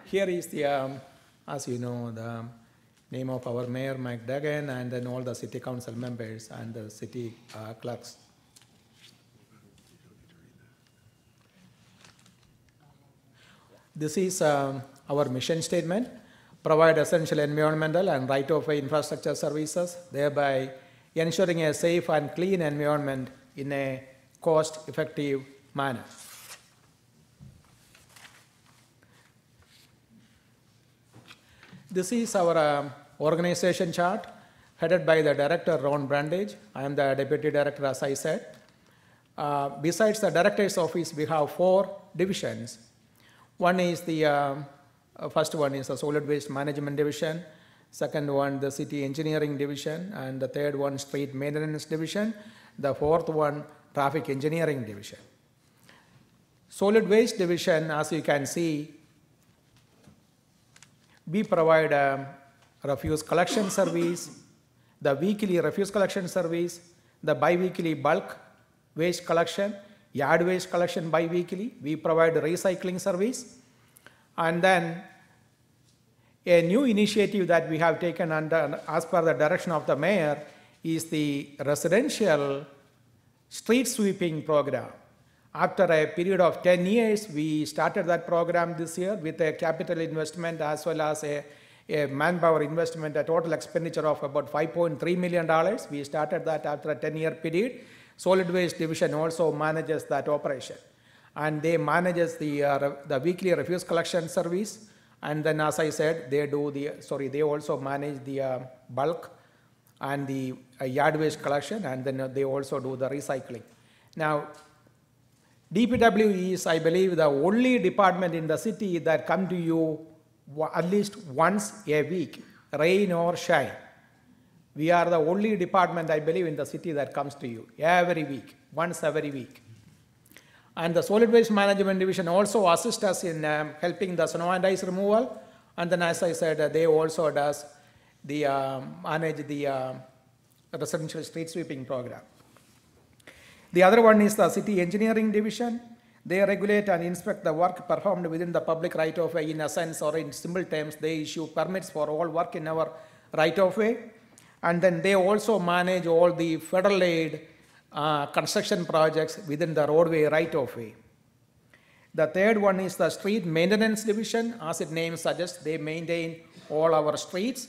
Here is the, as you know, the name of our mayor, Mike Duggan, and then all the city council members and the city clerks. This is our mission statement: provide essential environmental and right-of-way infrastructure services, thereby ensuring a safe and clean environment in a cost-effective manner. This is our organization chart, headed by the director, Ron Brandage. I am the deputy director, as I said. Besides the director's office, we have 4 divisions. One is the, first one is the solid waste management division. Second one, the city engineering division, and the third one, street maintenance division. The fourth one, traffic engineering division. Solid waste division, as you can see, we provide a refuse collection service, the weekly refuse collection service, the bi-weekly bulk waste collection, yard waste collection bi-weekly. We provide recycling service, and then a new initiative that we have taken under, as per the direction of the mayor, is the residential street sweeping program. After a period of 10 years, we started that program this year with a capital investment as well as a manpower investment, a total expenditure of about $5.3 million. We started that after a 10-year period. Solid waste division also manages that operation, and they manages the weekly refuse collection service. And then, as I said, they also manage the bulk and the yard waste collection, and then they also do the recycling. Now, DPW is, I believe, the only department in the city that come to you at least once a week, rain or shine. We are the only department, I believe, in the city that comes to you every week, once every week. And the solid waste management division also assists us in helping the snow and ice removal. And then, as I said, they also does the manage the residential street sweeping program. The other one is the city engineering division. They regulate and inspect the work performed within the public right-of-way. In essence, or in simple terms, they issue permits for all work in our right-of-way. And then they also manage all the federal aid construction projects within the roadway right-of-way. The third one is the street maintenance division. As its name suggests, they maintain all our streets.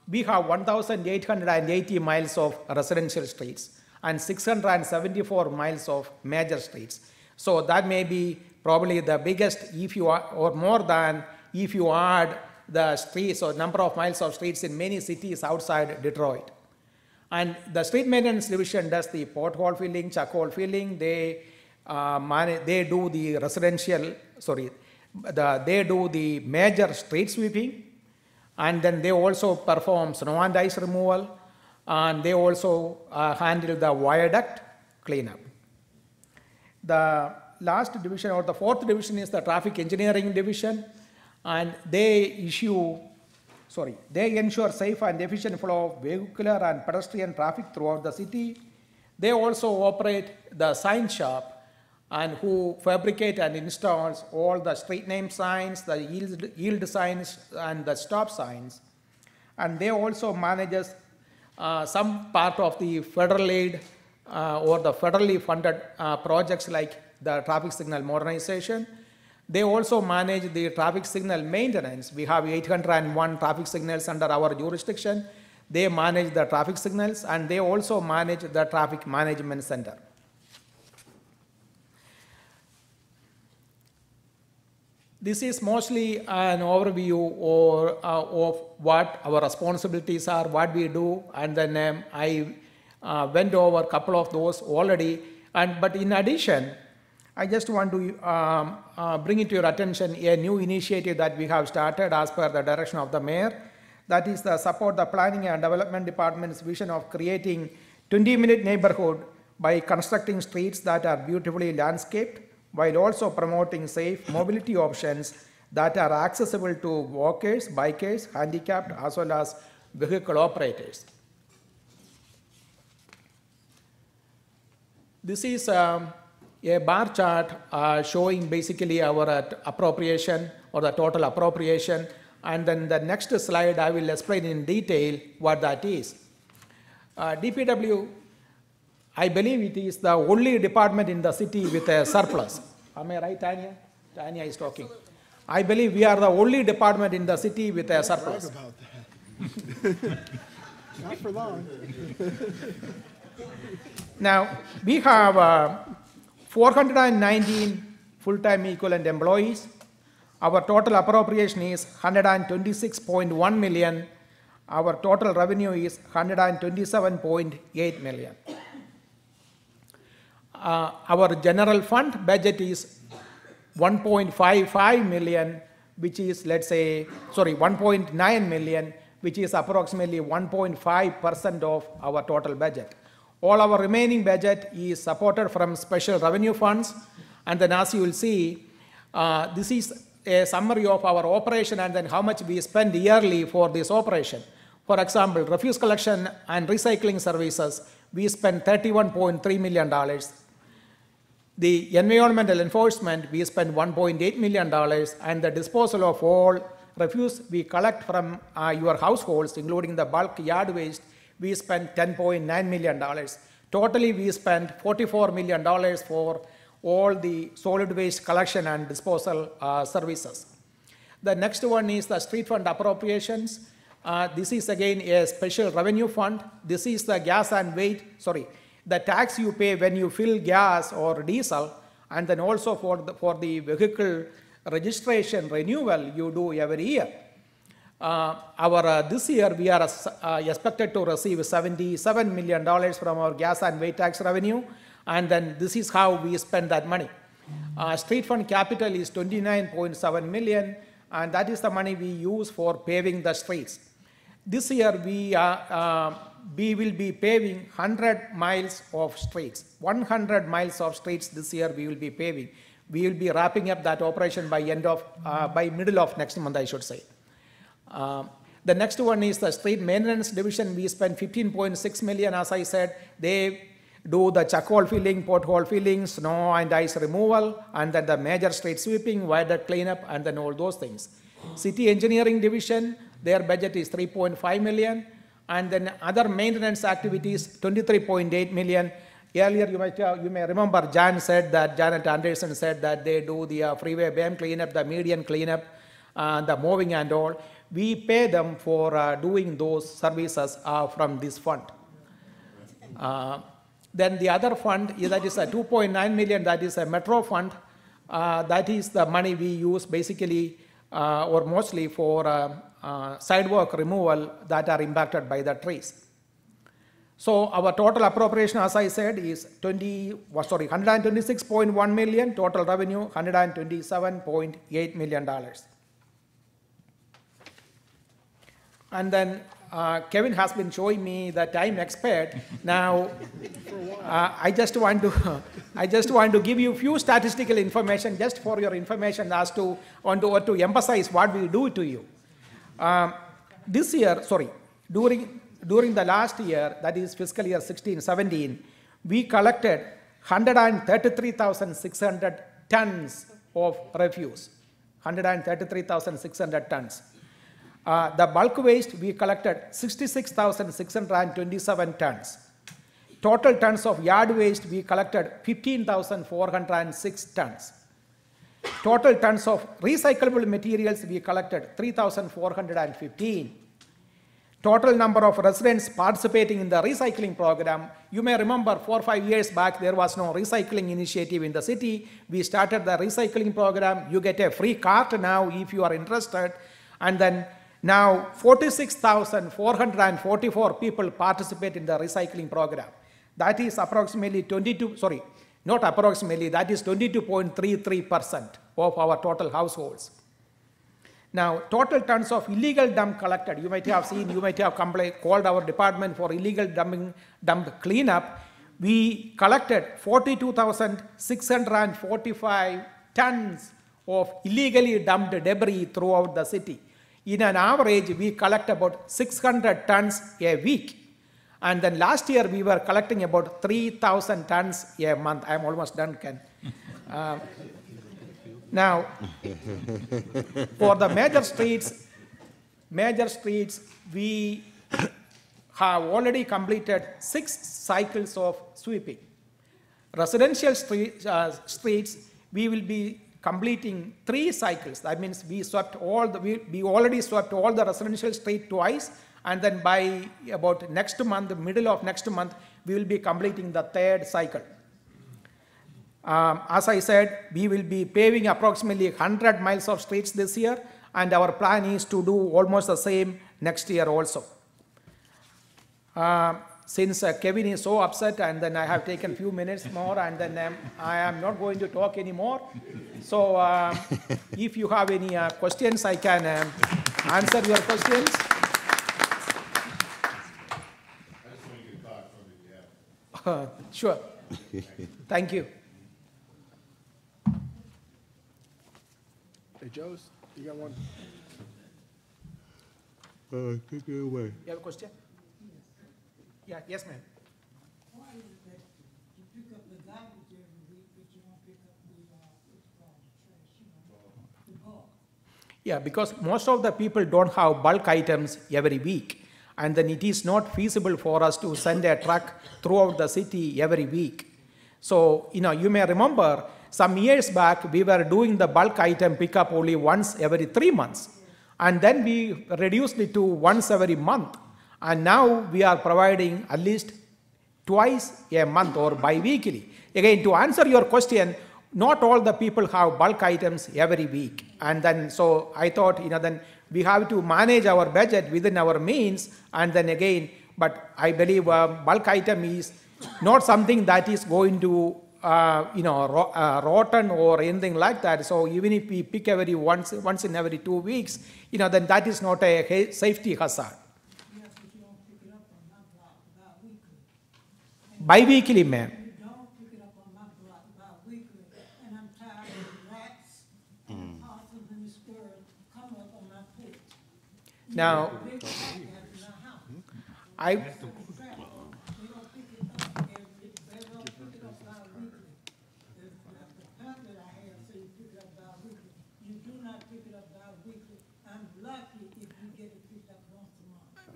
We have 1,880 miles of residential streets and 674 miles of major streets. So that may be probably the biggest if you are, or more than if you add the streets or number of miles of streets in many cities outside Detroit. And the street maintenance division does the pothole filling, chuck hole filling. They do the residential, they do the major street sweeping, and then they also perform snow and ice removal, and they also handle the viaduct cleanup. The last division, or the fourth division, is the traffic engineering division, and they ensure safe and efficient flow of vehicular and pedestrian traffic throughout the city. They also operate the sign shop, and who fabricate and installs all the street name signs, the yield signs, and the stop signs. And they also manages some part of the federal aid or the federally funded projects like the traffic signal modernization. They also manage the traffic signal maintenance. We have 801 traffic signals under our jurisdiction. They manage the traffic signals, and they also manage the traffic management center. This is mostly an overview of what our responsibilities are, what we do, and then I went over a couple of those already. But in addition, I just want to bring it to your attention a new initiative that we have started as per the direction of the mayor. That is the support the Planning and Development Department's vision of creating 20-minute neighborhood by constructing streets that are beautifully landscaped, while also promoting safe mobility options that are accessible to walkers, bikers, handicapped, as well as vehicle operators. This is a bar chart showing basically our appropriation or the total appropriation, and then the next slide I will explain in detail what that is. DPW, I believe it is the only department in the city with a surplus. Am I right, Tanya? Tanya is talking. I believe we are the only department in the city with a surplus. Talk about that. Not for long. Now, we have 419 full-time equivalent employees. Our total appropriation is $126.1 million. Our total revenue is $127.8 million. Our general fund budget is $1.55 million, which is, $1.9 million, which is approximately 1.5% of our total budget. All our remaining budget is supported from special revenue funds, and then as you will see, this is a summary of our operation and then how much we spend yearly for this operation. For example, refuse collection and recycling services, we spend $31.3 million. The environmental enforcement, we spend $1.8 million, and the disposal of all refuse we collect from your households, including the bulk yard waste, we spend $10.9 million. Totally, we spend $44 million for all the solid waste collection and disposal services. The next one is the street fund appropriations. This is again a special revenue fund. This is the gas and the tax you pay when you fill gas or diesel, and then also for the vehicle registration renewal you do every year. This year we are expected to receive $77 million from our gas and weight tax revenue, and then this is how we spend that money. Street fund capital is $29.7 million, and that is the money we use for paving the streets. This year we will be paving 100 miles of streets. 100 miles of streets this year we will be paving. We will be wrapping up that operation by middle of next month, I should say. The next one is the street maintenance division. We spend $15.6 million, as I said. They do the chuck hole filling, pothole filling, snow and ice removal, and then the major street sweeping, viaduct cleanup, and then all those things. City engineering division, their budget is $3.5 million, and then other maintenance activities, $23.8 million. Earlier, you may remember Janet Anderson said that they do the freeway BAM cleanup, the median cleanup, the mowing and all. We pay them for doing those services from this fund. Then the other fund, that is a $2.9 million, that is a metro fund. That is the money we use basically or mostly for sidewalk removal that are impacted by the trees. So our total appropriation, as I said, is 126.1 million, total revenue $127.8 million. And then Kevin has been showing me the time expert. Now, I just want to give you a few statistical information just for your information as to to emphasize what we do to you. This year, during the last year, that is fiscal year 16-17, we collected 133,600 tons of refuse. 133,600 tons. The bulk waste, we collected 66,627 tons. Total tons of yard waste, we collected 15,406 tons. Total tons of recyclable materials, we collected 3,415. Total number of residents participating in the recycling program, you may remember 4 or 5 years back, there was no recycling initiative in the city. We started the recycling program. You get a free cart now if you are interested. And then now 46,444 people participate in the recycling program. That is approximately 22.33% of our total households. Now, total tons of illegal dump collected, you might have seen, you might have called our department for illegal dump cleanup. We collected 42,645 tons of illegally dumped debris throughout the city. In an average, we collect about 600 tons a week. And then last year, we were collecting about 3,000 tons a month. I'm almost done, Ken. Now, for the major streets, we have already completed 6 cycles of sweeping. Residential streets, we will be completing 3 cycles. That means we already swept all the residential street twice, and then by about next month, the middle of next month, we will be completing the 3rd cycle. As I said, we will be paving approximately 100 miles of streets this year, and our plan is to do almost the same next year also. Since Kevin is so upset, and then I have taken a few minutes more, and then I am not going to talk anymore. So if you have any questions, I can answer your questions. Sure. Thank you. Hey, Joe's, you got one? Take it away. You have a question? Yeah, yes, ma'am. Why is it that you pick up the garbage every week, but you don't pick up the trash, the bulk? Yeah, because most of the people don't have bulk items every week, and then it is not feasible for us to send a truck throughout the city every week. So, you may remember some years back, we were doing the bulk item pickup only once every 3 months. And then we reduced it to once every month. And now we are providing at least twice a month or bi-weekly. Again, to answer your question, not all the people have bulk items every week. And then, so I thought, then we have to manage our budget within our means. And then again, but I believe bulk item is not something that is going to rotten or anything like that. So even if we pick once in every 2 weeks, then that is not a safety hazard. Yes, but you don't pick it up on my block bi-weekly. Bi-weekly, ma'am. You don't pick it up on my block bi-weekly, and I'm tired of rats and possums and the squirrels come up on my porch. Now, Big rat in my house. I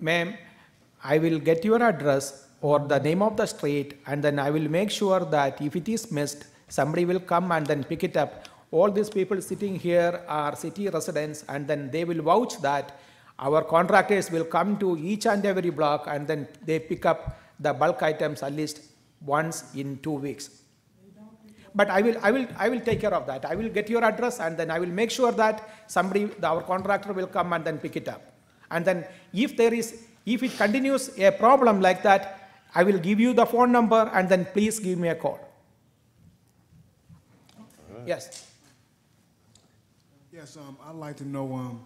Ma'am, I will get your address or the name of the street, and then I will make sure that if it is missed, somebody will come and then pick it up. All these people sitting here are city residents, and then they will vouch that our contractors will come to each and every block, and then they pick up the bulk items at least once in 2 weeks. but I will take care of that. I will get your address, and then I will make sure that our contractor will come and then pick it up. And then if it continues a problem like that, I will give you the phone number, and then please give me a call. Yes. Yes, I'd like to know,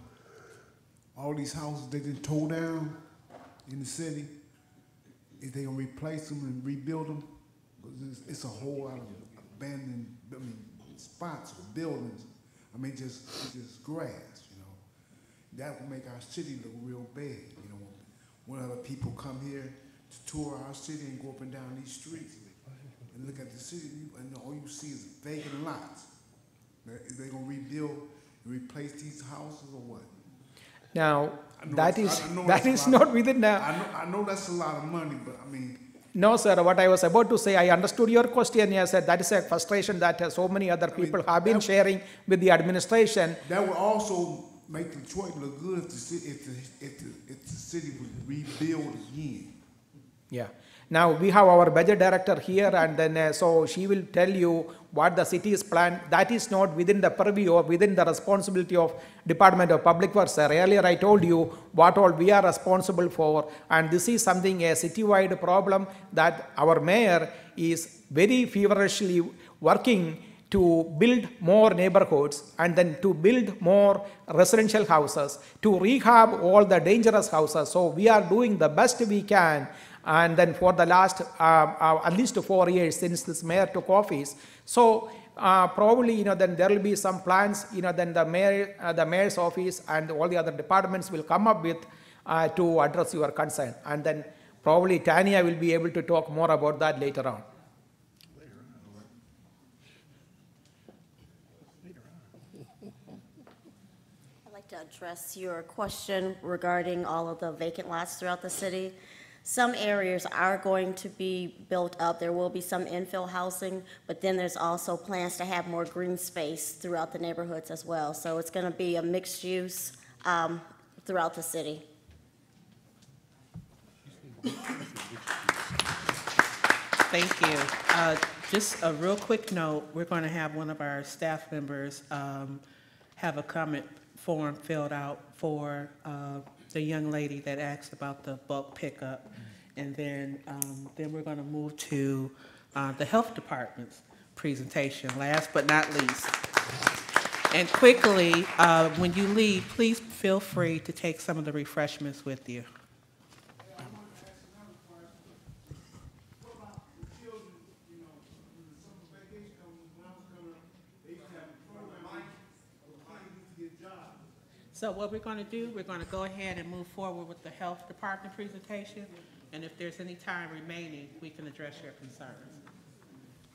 all these houses they done tore down in the city, is they gonna replace them and rebuild them? Because it's a whole lot of abandoned, spots or buildings. It's just grass, you know. That would make our city look real bad, you know. When other people come here to tour our city and go up and down these streets and look at the city, and all you see is vacant lots. Is they gonna rebuild and replace these houses or what? Now, that is not within the... I know that's a lot of money, but No, sir, what I was about to say, I understood your question. Yes, sir, that is a frustration that so many other people have been sharing with the administration. That would also make Detroit look good if the city would rebuild again. Yeah. Now, we have our budget director here, and then so she will tell you what the city's plan. That is not within the purview or within the responsibility of Department of Public Works. Sir. Earlier I told you what all we are responsible for, and this is something, a citywide problem that our mayor is very feverishly working to build more neighborhoods and then to build more residential houses, to rehab all the dangerous houses. So we are doing the best we can. And then for the last at least 4 years since this mayor took office. So probably, then there will be some plans, then the mayor's office and all the other departments will come up with to address your concern. And then probably Tanya will be able to talk more about that later on. I'd like to address your question regarding all of the vacant lots throughout the city. Some areas are going to be built up. There will be some infill housing, but then there's also plans to have more green space throughout the neighborhoods as well. So it's going to be a mixed use throughout the city. Thank you. Just a real quick note, we're going to have one of our staff members have a comment form filled out for the young lady that asked about the bulk pickup. And then we're going to move to the health department's presentation, last but not least. And quickly, when you leave, please feel free to take some of the refreshments with you. So what we're going to do, we're going to go ahead and move forward with the health department presentation, and if there's any time remaining, we can address your concerns.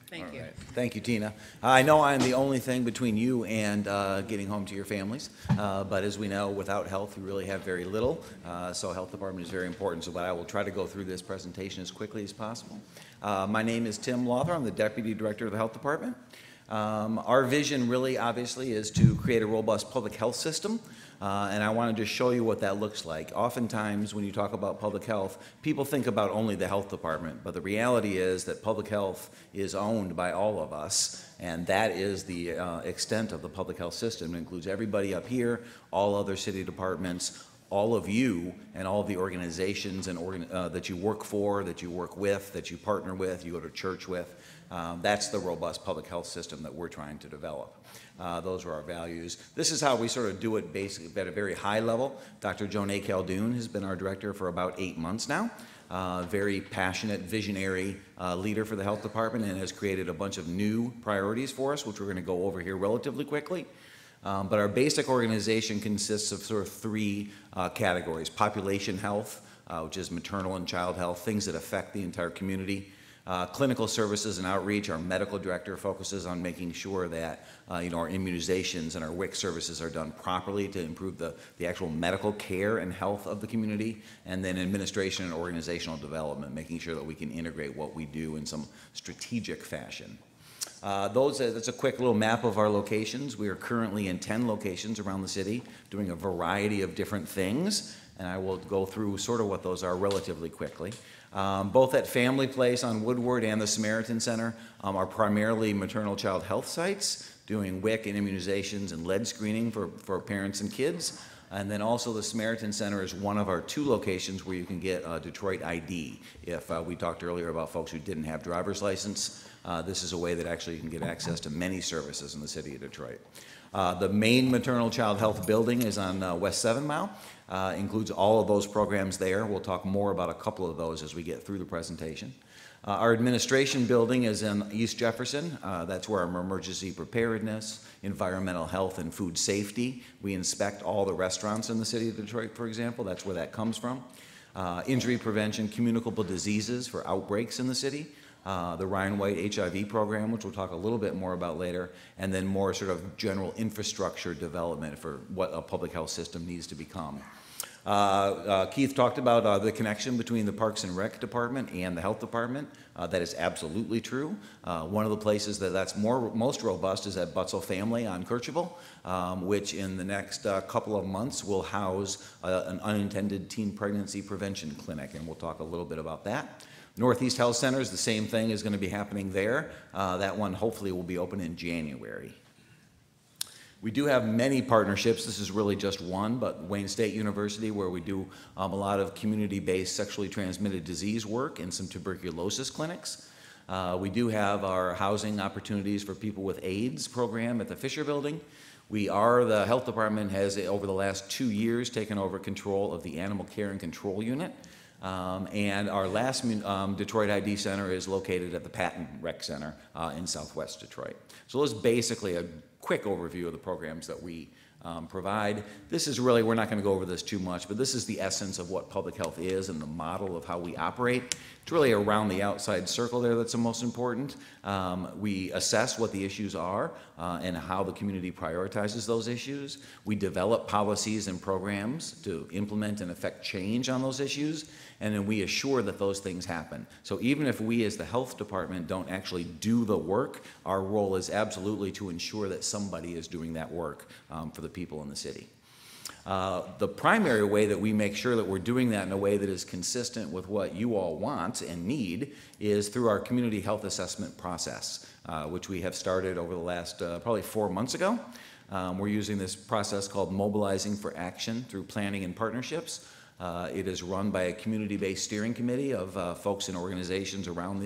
Thank you. Right. Thank you, Tina. I know I'm the only thing between you and getting home to your families, but as we know, without health, we really have very little, so health department is very important, but I will try to go through this presentation as quickly as possible. My name is Tim Lawther. I'm the Deputy Director of the Health Department. Our vision really, obviously, is to create a robust public health system. And I wanted to show you what that looks like. Oftentimes, when you talk about public health, people think about only the health department, but the reality is that public health is owned by all of us, and that is the extent of the public health system. It includes everybody up here, all other city departments, all of you, and all of the organizations and that you work for, that you work with, that you partner with, you go to church with. That's the robust public health system that we're trying to develop. Those are our values. This is how we sort of do it basically at a very high level. Dr. Joan A. Caldoun has been our director for about 8 months now. Very passionate, visionary leader for the health department, and has created a bunch of new priorities for us, which we're going to go over here relatively quickly. But our basic organization consists of sort of 3 categories. Population health, which is maternal and child health, things that affect the entire community. Clinical services and outreach, our medical director focuses on making sure that our immunizations and our WIC services are done properly to improve the actual medical care and health of the community. And then administration and organizational development, making sure that we can integrate what we do in some strategic fashion. That's a quick little map of our locations. We are currently in 10 locations around the city doing a variety of different things. and I will go through sort of what those are relatively quickly. Both at Family Place on Woodward and the Samaritan Center are primarily maternal child health sites, doing WIC and immunizations and lead screening for parents and kids. And then also the Samaritan Center is one of our 2 locations where you can get a Detroit ID. If we talked earlier about folks who didn't have driver's license, this is a way that actually you can get access to many services in the city of Detroit. The main maternal child health building is on West 7 Mile. Includes all of those programs there. We'll talk more about a couple of those as we get through the presentation. Our administration building is in East Jefferson. That's where our emergency preparedness, environmental health, and food safety. We inspect all the restaurants in the city of Detroit, for example. That's where that comes from. Injury prevention, communicable diseases for outbreaks in the city. The Ryan White HIV program, which we'll talk a little bit more about later, and then more sort of general infrastructure development for what a public health system needs to become. Keith talked about the connection between the Parks and Rec Department and the Health Department. That is absolutely true. One of the places that's most robust is at Butzel Family on Kirchhoff, which in the next couple of months will house an unintended teen pregnancy prevention clinic, and we'll talk a little bit about that. Northeast Health Center is the same thing is going to be happening there. That one hopefully will be open in January. We do have many partnerships. This is really just one, but Wayne State University, where we do a lot of community-based sexually transmitted disease work and some tuberculosis clinics. We do have our housing opportunities for people with AIDS program at the Fisher Building. The health department has, over the last 2 years, taken over control of the Animal Care and Control Unit. And our last Detroit ID Center is located at the Patton Rec Center in Southwest Detroit. So that's basically a quick overview of the programs that we provide. This is really, we're not going to go over this too much, but this is the essence of what public health is and the model of how we operate. It's really around the outside circle there that's the most important. We assess what the issues are and how the community prioritizes those issues. We develop policies and programs to implement and affect change on those issues, and then we assure that those things happen. So even if we as the health department don't actually do the work, our role is absolutely to ensure that somebody is doing that work for the people in the city. The primary way that we make sure that we're doing that in a way that is consistent with what you all want and need is through our community health assessment process, which we have started over the last probably 4 months ago. We're using this process called Mobilizing for Action through planning and partnerships. It is run by a community-based steering committee of folks and organizations around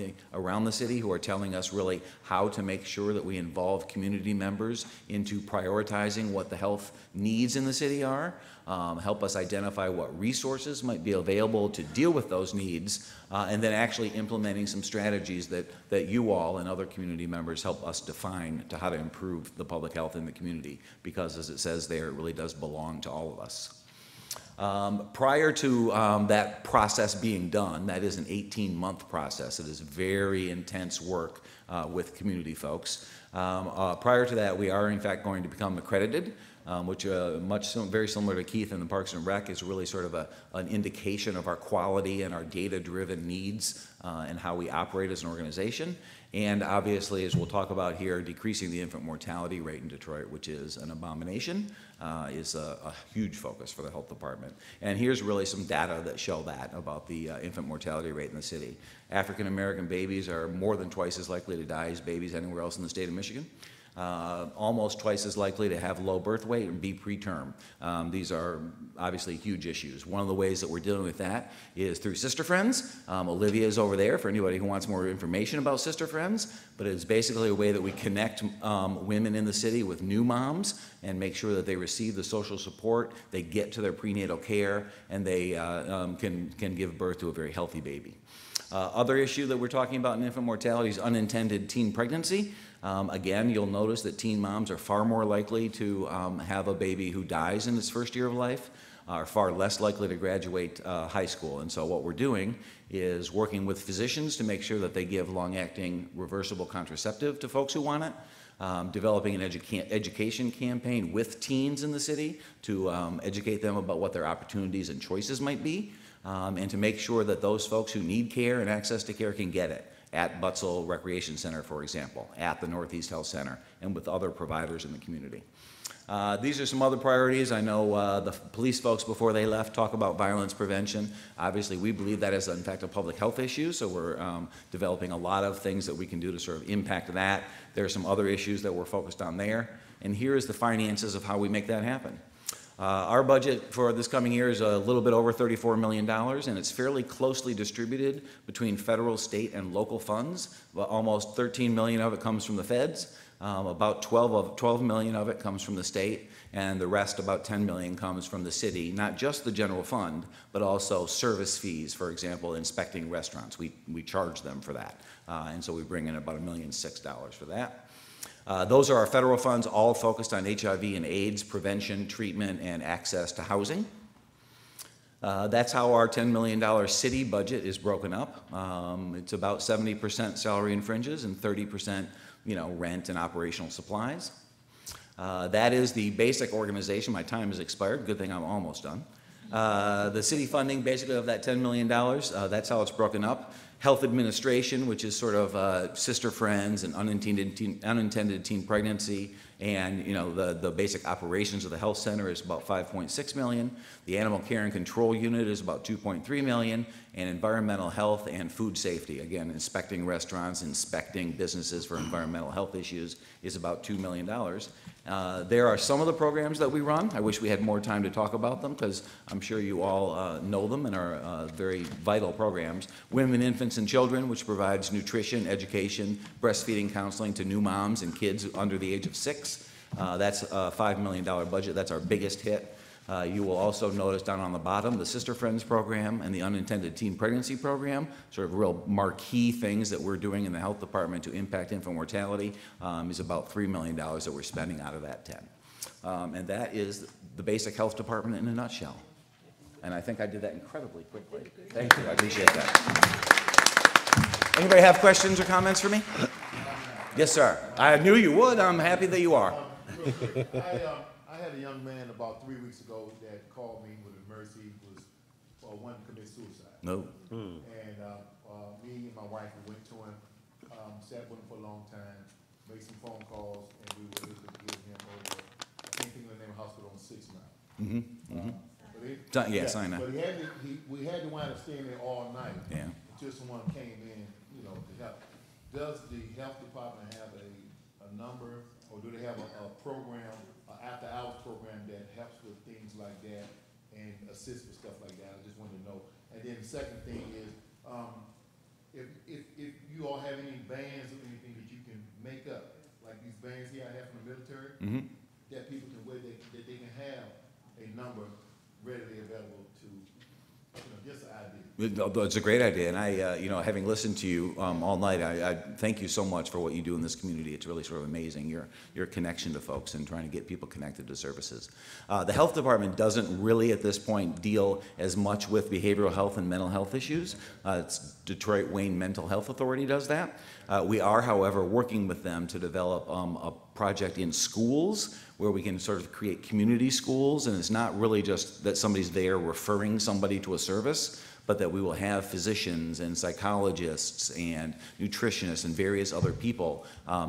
the city who are telling us really how to make sure that we involve community members into prioritizing what the health needs in the city are, help us identify what resources might be available to deal with those needs, and then actually implementing some strategies that you all and other community members help us define to how to improve the public health in the community, because as it says there, it really does belong to all of us. Prior to that process being done, that is an 18-month process. It is very intense work with community folks. Prior to that, we are in fact going to become accredited, which very similar to Keith in the Parks and Rec is really sort of an indication of our quality and our data-driven needs and how we operate as an organization. And obviously, as we'll talk about here, decreasing the infant mortality rate in Detroit, which is an abomination, is a huge focus for the health department. And here's really some data that show that about the infant mortality rate in the city. African American babies are more than twice as likely to die as babies anywhere else in the state of Michigan. Almost twice as likely to have low birth weight and be preterm. These are obviously huge issues. One of the ways that we're dealing with that is through Sister Friends. Olivia is over there for anybody who wants more information about Sister Friends, but it's basically a way that we connect women in the city with new moms and make sure that they receive the social support, they get to their prenatal care, and they can give birth to a very healthy baby. Other issue that we're talking about in infant mortality is unintended teen pregnancy. Again, you'll notice that teen moms are far more likely to have a baby who dies in its first year of life, are far less likely to graduate high school. And so what we're doing is working with physicians to make sure that they give long-acting reversible contraceptive to folks who want it, developing an education campaign with teens in the city to educate them about what their opportunities and choices might be, and to make sure that those folks who need care and access to care can get it. At Butzel Recreation Center, for example, at the Northeast Health Center, and with other providers in the community. These are some other priorities. I know the police folks before they left talk about violence prevention. Obviously, we believe that is in fact a public health issue, so we're developing a lot of things that we can do to sort of impact that. There are some other issues that we're focused on there. And here is the finances of how we make that happen. Our budget for this coming year is a little bit over $34 million, and it's fairly closely distributed between federal, state, and local funds. Almost $13 million of it comes from the feds. About 12 million of it comes from the state, and the rest, about 10 million, comes from the city. Not just the general fund, but also service fees. For example, inspecting restaurants, we charge them for that, and so we bring in about $1.6 million for that. Those are our federal funds, all focused on HIV and AIDS prevention, treatment, and access to housing. That's how our $10 million city budget is broken up. It's about 70% salary and fringes and 30% rent and operational supplies. That is the basic organization. My time has expired. Good thing I'm almost done. The city funding, basically, of that $10 million, that's how it's broken up. Health administration, which is sort of sister friends and unintended teen pregnancy, and the basic operations of the health center is about $5.6 million. The animal care and control unit is about $2.3 million, and environmental health and food safety, again, inspecting restaurants, inspecting businesses for environmental health issues, is about $2 million. There are some of the programs that we run. I wish we had more time to talk about them, because I'm sure you all know them and are very vital programs. Women, Infants, and Children, which provides nutrition, education, breastfeeding counseling to new moms and kids under the age of 6. That's a $5 million budget. That's our biggest hit. You will also notice down on the bottom the Sister Friends program and the Unintended Teen Pregnancy program, sort of real marquee things that we're doing in the health department to impact infant mortality, is about $3 million that we're spending out of that 10. And that is the basic health department in a nutshell. And I think I did that incredibly quickly. Thank you, I appreciate that. Anybody have questions or comments for me? Yes, sir. I knew you would. I'm happy that you are. I had a young man about 3 weeks ago that called me with emergency, was wanting to commit suicide. No. And me and my wife went to him, sat with him for a long time, made some phone calls, and we were able to get him over, I can't think of the name of the hospital on 6 now. Sinai. But we had to wind up staying there all night. Yeah. Until someone came in, to help. Does the health department have a number, or do they have a program, after-hours program that helps with things like that and assists with stuff like that? I just wanted to know. And then the second thing is, if you all have any bands or anything that you can make up, like these bands here I have from the military, that people can wear, that they can have a number readily available to, just an idea. It's a great idea, and I, having listened to you all night, I thank you so much for what you do in this community. It's really sort of amazing, your connection to folks and trying to get people connected to services. The health department doesn't really, at this point, deal as much with behavioral health and mental health issues. It's Detroit Wayne Mental Health Authority does that. We are, however, working with them to develop a project in schools where we can sort of create community schools, and it's not really just that somebody's there referring somebody to a service, but that we will have physicians and psychologists and nutritionists and various other people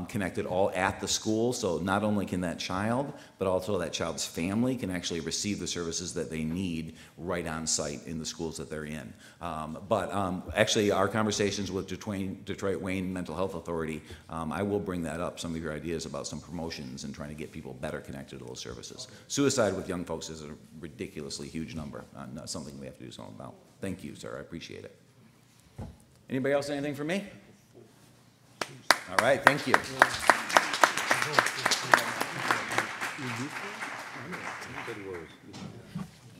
connected all at the school. So not only can that child, but also that child's family can actually receive the services that they need right on site in the schools that they're in. Actually, our conversations with Detroit Wayne Mental Health Authority, I will bring that up, some of your ideas about some promotions and trying to get people better connected to those services. Suicide with young folks is a ridiculously huge number, not something we have to do something about. Thank you, sir. I appreciate it. Anybody else, anything for me? All right, thank you.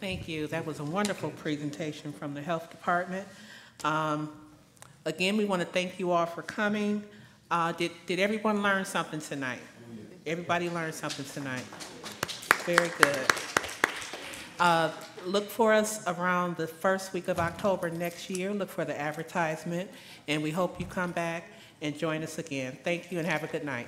Thank you. That was a wonderful presentation from the Health Department. Again, we want to thank you all for coming. Did everyone learn something tonight? Everybody learned something tonight. Very good. Look for us around the first week of October next year. Look for the advertisement, and we hope you come back and join us again. Thank you and have a good night.